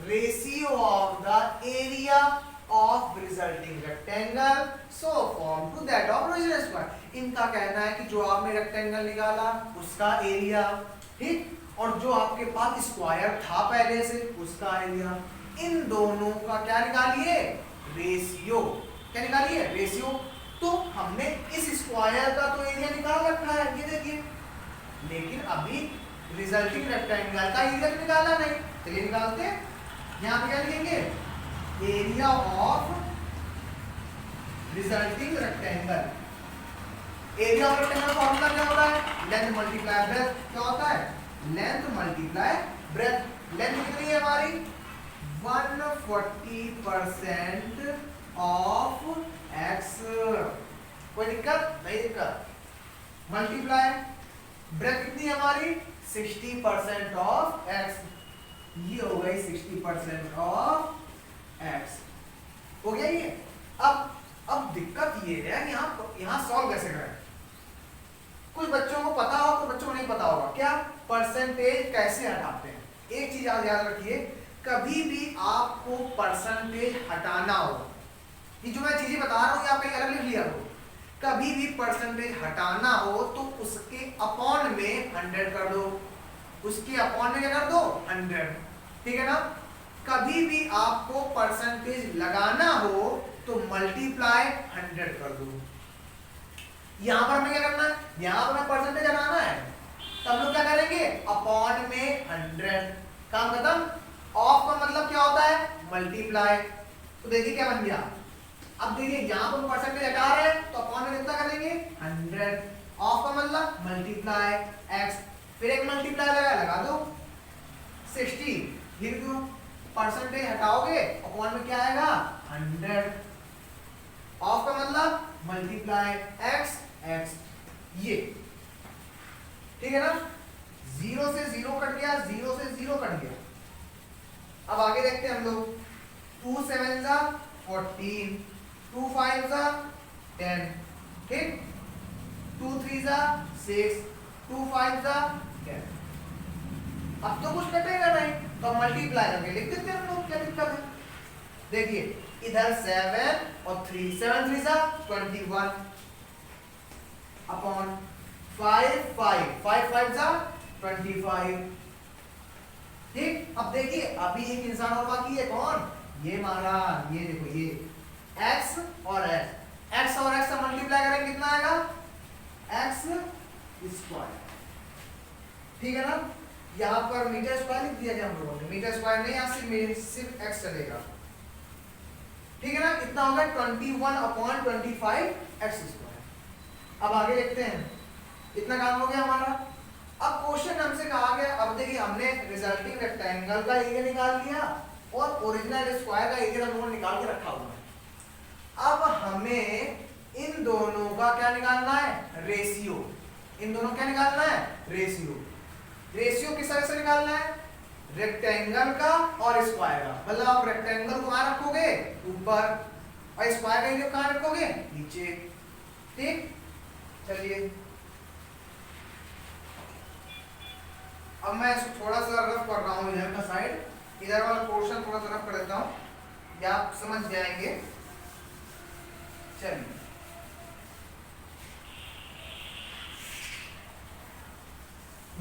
ratio of the area of resulting rectangle so form to that of original square. इनका कहना है कि जो आपने रेक्टेंगल निकाला उसका एरिया, ठीक, और जो आपके पास स्क्वायर था पहले से उसका एरिया, इन दोनों का क्या निकालिए, रेशियो, क्या निकालिए, रेशियो। तो हमने इस स्क्वायर का तो एरिया निकाल रखा है, ये देखिए, लेकिन अभी रिजल्टिंग रेक्टेंगल का एरिया निकाला नहीं, चलिए निकालते हैं। यहाँ पे क्या लिखेंगे, area of resulting rectangle. Area of rectangle formula क्या होता है, लेंथ मल्टीप्लाई ब्रेथ, क्या होता है, लेंथ मल्टीप्लाई ब्रेथ। लेंथ कितनी है हमारी, 140% ऑफ x, कोई दिक्कत नहीं, दिक्कत, मल्टीप्लाई ब्रेथ कितनी है हमारी, 60% ऑफ x, ये हो गई 60% ऑफ x, हो गया ये। अब दिक्कत ये है, यहाँ सॉल्व कैसे करें। कुछ बच्चों को पता हो, कुछ बच्चों को नहीं पता होगा, क्या परसेंटेज कैसे हटाते हैं। एक चीज याद रखिए, कभी भी आपको परसेंटेज हटाना हो, ये जो मैं चीजें बता रहा हूँ आप कहीं अलग लिख लिया हो, कभी भी परसेंटेज हटाना हो तो उसके अपॉन में 100 कर दो, उसके अपॉन में क्या कर दो 100, ठीक है ना। कभी भी आपको परसेंटेज लगाना हो तो मल्टीप्लाई 100 कर दो। यहां पर हमें क्या करना है, यहां पर हमें परसेंटेज हटाना है, तब लोग क्या करेंगे, अपॉन में 100, काम खत्म। ऑफ का मतलब क्या होता है, मल्टीप्लाई। तो देखिए क्या बन गया, अब देखिए यहां पर परसेंटेज हटा रहे हैं तो अपॉन में कितना करेंगे 100, ऑफ का मतलब मल्टीप्लाई x, फिर एक मल्टीप्लाई लगा दो 60, लिख दो, परसेंटेज हटाओगे अपॉन में क्या आएगा 100। ऑफ का मतलब मल्टीप्लाई एक्स एक्स, ये ठीक है ना। 0 से 0 कट गया, 0 से 0 कट गया। अब आगे देखते हैं हम लोग। 2 7 जा 14, 2 5 जा 10, ठीक। 2 3 जा 6, 2 5 जा 10। अब तो कुछ कटेगा नहीं, तो मल्टीप्लाई करके लिख देते हैं हम लोग, क्या दिक्कत है। देखिए इधर 7 और 3, 7 3 जा 21 अपॉन 5 5 5 5 जा 25, ठीक। अब देखिए अभी एक इंसान और बाकी है, कौन, ये हमारा, ये देखो ये x और x और x से मल्टीप्लाई करेंगे कितना आएगा x स्क्वायर, ठीक है ना। यहाँ पर मीटर स्क्वायर लिख दिया गया हम लोगों ने, मीटर स्क्वायर नहीं, यहाँ सिर्फ x चलेगा, ठीक है ना। इतना होगा 21 अपॉन 25 x स्क्वायर। अब आगे देखते हैं, इतना काम हो गया हमारा। अब क्वेश्चन हमसे कहा गया, अब देखिए हमने रिजल्टिंग रेक्टेंगल का एरिया निकाल लिया और ओरिजिनल स्क्वायर का एरिया हम लोगों ने निकाल के रखा हुआ है। अब हमें इन दोनों का क्या निकालना है, रेशियो। इन दोनों क्या निकालना है, रेशियो। रेशियो किस तरह से निकालना है, रेक्टेंगल का और स्क्वायर का। मतलब आप रेक्टेंगल को कहां रखोगे, ऊपर, और स्क्वायर का एरिया कहां रखोगे, नीचे, ठीक। चलिए अब मैं इसको थोड़ा सा रफ कर रहा हूँ, इधर का साइड, इधर वाला पोर्शन थोड़ा सा रफ कर देता हूँ, या आप समझ जाएंगे। चलिए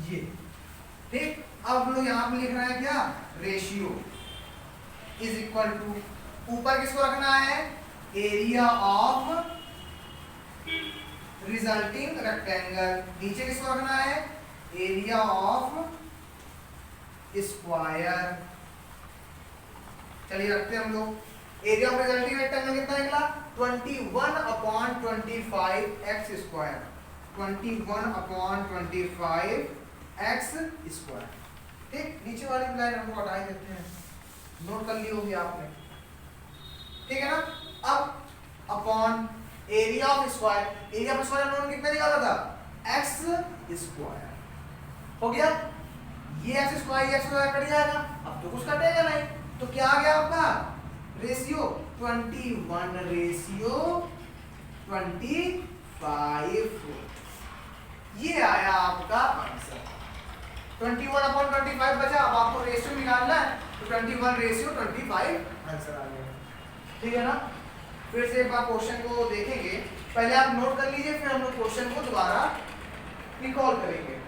ये ठीक। अब हम लोग यहाँ पे लिख रहे हैं क्या, रेशियो इज इक्वल टू, ऊपर किसको रखना है, एरिया ऑफ रिजल्टिंग रेक्टेंगल, नीचे किसको रखना है, एरिया ऑफ स्क्वायर। चलिए रखते हैं हम लोग। एरिया ऑफ रिजल्टिंग रेक्टेंगल कितना निकला, 21 upon 25 x square, 21 upon 25 x square, ठीक। नीचे वाली लाइन हमको हटा ही देते हैं, नोट कर ली होगी आपने, ठीक है ना। अब upon area of square, area of square हमने कितना निकाला था, एक्स स्क्वायर, हो गया। ये x square x square cut जाएगा, अब तो कुछ कटेगा नहीं, तो क्या आ गया आपका रेशियो 21 रेशियो 25, ये आया आपका आंसर। 21 अपॉन 25 बचा, अब आपको रेशियो निकालना है, तो 21 रेशियो 25 आंसर आ गया, ठीक है ना। फिर से एक बार क्वेश्चन को देखेंगे, पहले आप नोट कर लीजिए, फिर हम लोग क्वेश्चन को दोबारा रिकॉल करेंगे।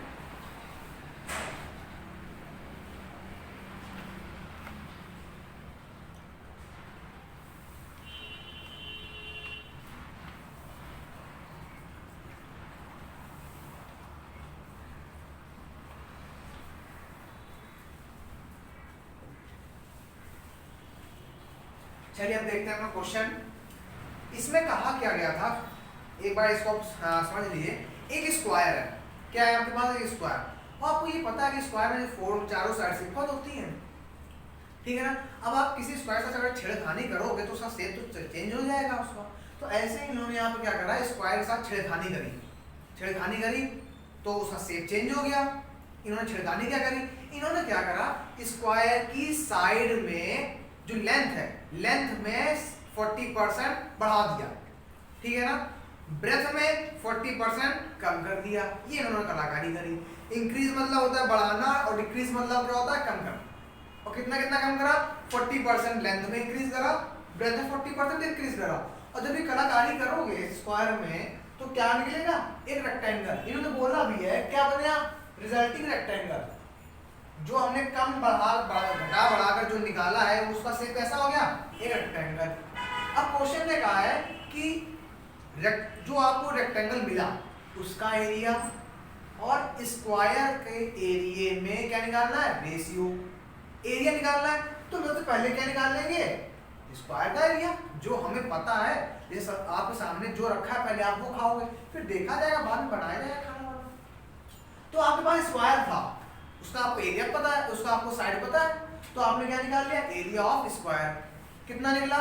चलिए अब देखते हैं अपना क्वेश्चन। इसमें कहा क्या गया था, एक बार इसको समझ लीजिए। एक स्क्वायर है, क्या है आपके पास, एक स्क्वायर, और आपको ये पता है कि स्क्वायर में फोर चारों साइड से बहुत होती है, ठीक है ना। अब आप किसी स्क्वायर से अगर छेड़खानी करोगे तो उसका शेप तो चेंज हो जाएगा उसका। तो ऐसे ही इन्होंने यहाँ पे क्या करा, स्क्वायर के साथ छेड़खानी करी तो उसका शेप चेंज हो गया। इन्होंने छेड़खानी क्या करी, इन्होंने क्या करा, स्क्वायर की साइड में जो लेंथ है, लेंथ में 40% बढ़ा दिया, ठीक है ना। ब्रेथ में 40% कम कर दिया, ये इन्होंने कलाकारी करी। इंक्रीज मतलब होता है बढ़ाना, और डिक्रीज मतलब क्या होता है कम करना। और कितना कितना कम करा, 40% लेंथ में इंक्रीज करा, ब्रेथ में 40% इंक्रीज करा। और जब ये कलाकारी करोगे स्क्वायर में तो क्या निकलेगा, एक रेक्टेंगल। इन्होंने बोला भी है क्या बनेगा, रिजल्टिंग रेक्टेंगल। जो हमने कम घटा बढ़ाकर जो निकाला है उसका शेप कैसा हो गया, एक रेक्टेंगल। अब क्वेश्चन ने कहा है कि जो आपको रेक्टेंगल मिला उसका एरिया और स्क्वायर के एरिया में क्या निकालना है, रेशियो। एरिया निकालना है तो सबसे पहले क्या निकाल लेंगे, स्क्वायर का एरिया, जो हमें पता है। ये सब आपके सामने जो रखा है पहले आप वो खाओगे, फिर देखा जाएगा, बाद में बनाया जाएगा खाना वाना। तो आपके पास स्क्वायर था, उसका आपको एरिया पता है, उसका आपको साइड पता है, तो आपने क्या निकाल लिया, एरिया ऑफ स्क्वायर। कितना निकला,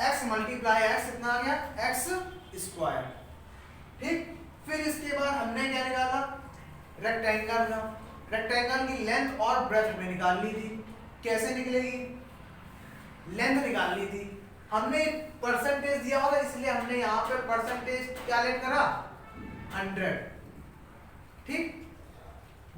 x मल्टीप्लाई x कितना आ गया, x स्क्वायर। ठीक, फिर इसके बाद हमने क्या निकाला, रेक्टेंगल का। रेक्टेंगल की लेंथ और ब्रेथ हमने निकाल ली थी। कैसे निकलेगी, लेंथ निकालनी थी। हमने परसेंटेज दिया होगा इसलिए हमने यहाँ पे परसेंटेज क्या लेट करा, 100। ठीक,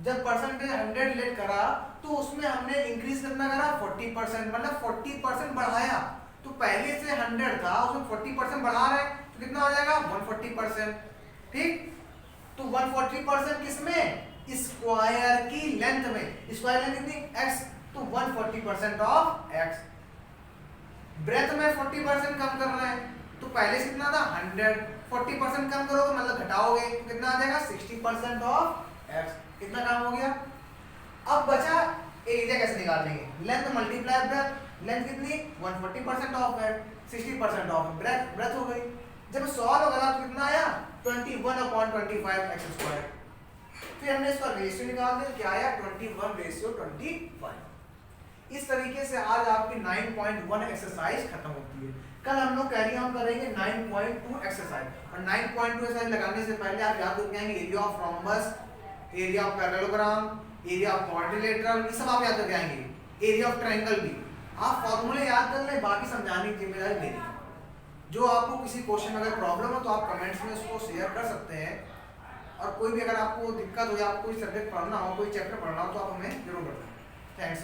जब परसेंटेज 100 लेट करा तो उसमें हमने इंक्रीज कितना करा, 40%, मतलब 40% बढ़ाया। तो पहले से 100 था, उसमें 40% बढ़ा रहे हैं तो कितना हो जाएगा, 140%। ठीक, तो 140% किसमें, स्क्वायर की लेंथ में। स्क्वायर लेंथ कितनी, x, तो 140% ऑफ x। ब्रेथ में 40% कम कर रहे हैं, तो पहले से कितना था, 100, 40% कम करोगे मतलब घटाओगे तो कितना आ जाएगा, 60% ऑफ x। कितना काम हो गया। अब बचा एरिया कैसे निकाल लेंगे, लेंथ मल्टीप्लाई ब्रेथ। लेंथ कितनी, 140% ऑफ है, 60% ऑफ ब्रेथ, ब्रेथ हो गई। जब सॉल्व करा तो कितना आया, 21/25 x स्क्वायर। फिर हमने इसका रेशियो निकाल दिया, क्या आया, 21/25। इस तरीके से आज आपकी 9.1 एक्सरसाइज खत्म होती है। कल हम लोग कैरी ऑन करेंगे 9.2 एक्सरसाइज। और 9.2 एक्सरसाइज लगाने से पहले आप याद रख जाएंगे area of rhombus, area of parallelogram, area of quadrilateral, ये सब आप याद रख जाएंगे। एरिया ऑफ ट्रायंगल भी आप फॉर्मूले याद कर लें, बाकी समझाने की जिम्मेदारी मेरी है। जो आपको किसी क्वेश्चन में अगर प्रॉब्लम हो तो आप कमेंट्स में उसको शेयर कर सकते हैं। और कोई भी अगर आपको दिक्कत हो या आपको कोई सब्जेक्ट पढ़ना हो, कोई चैप्टर पढ़ना हो तो आप हमें जरूर बताएं। थैंक्स।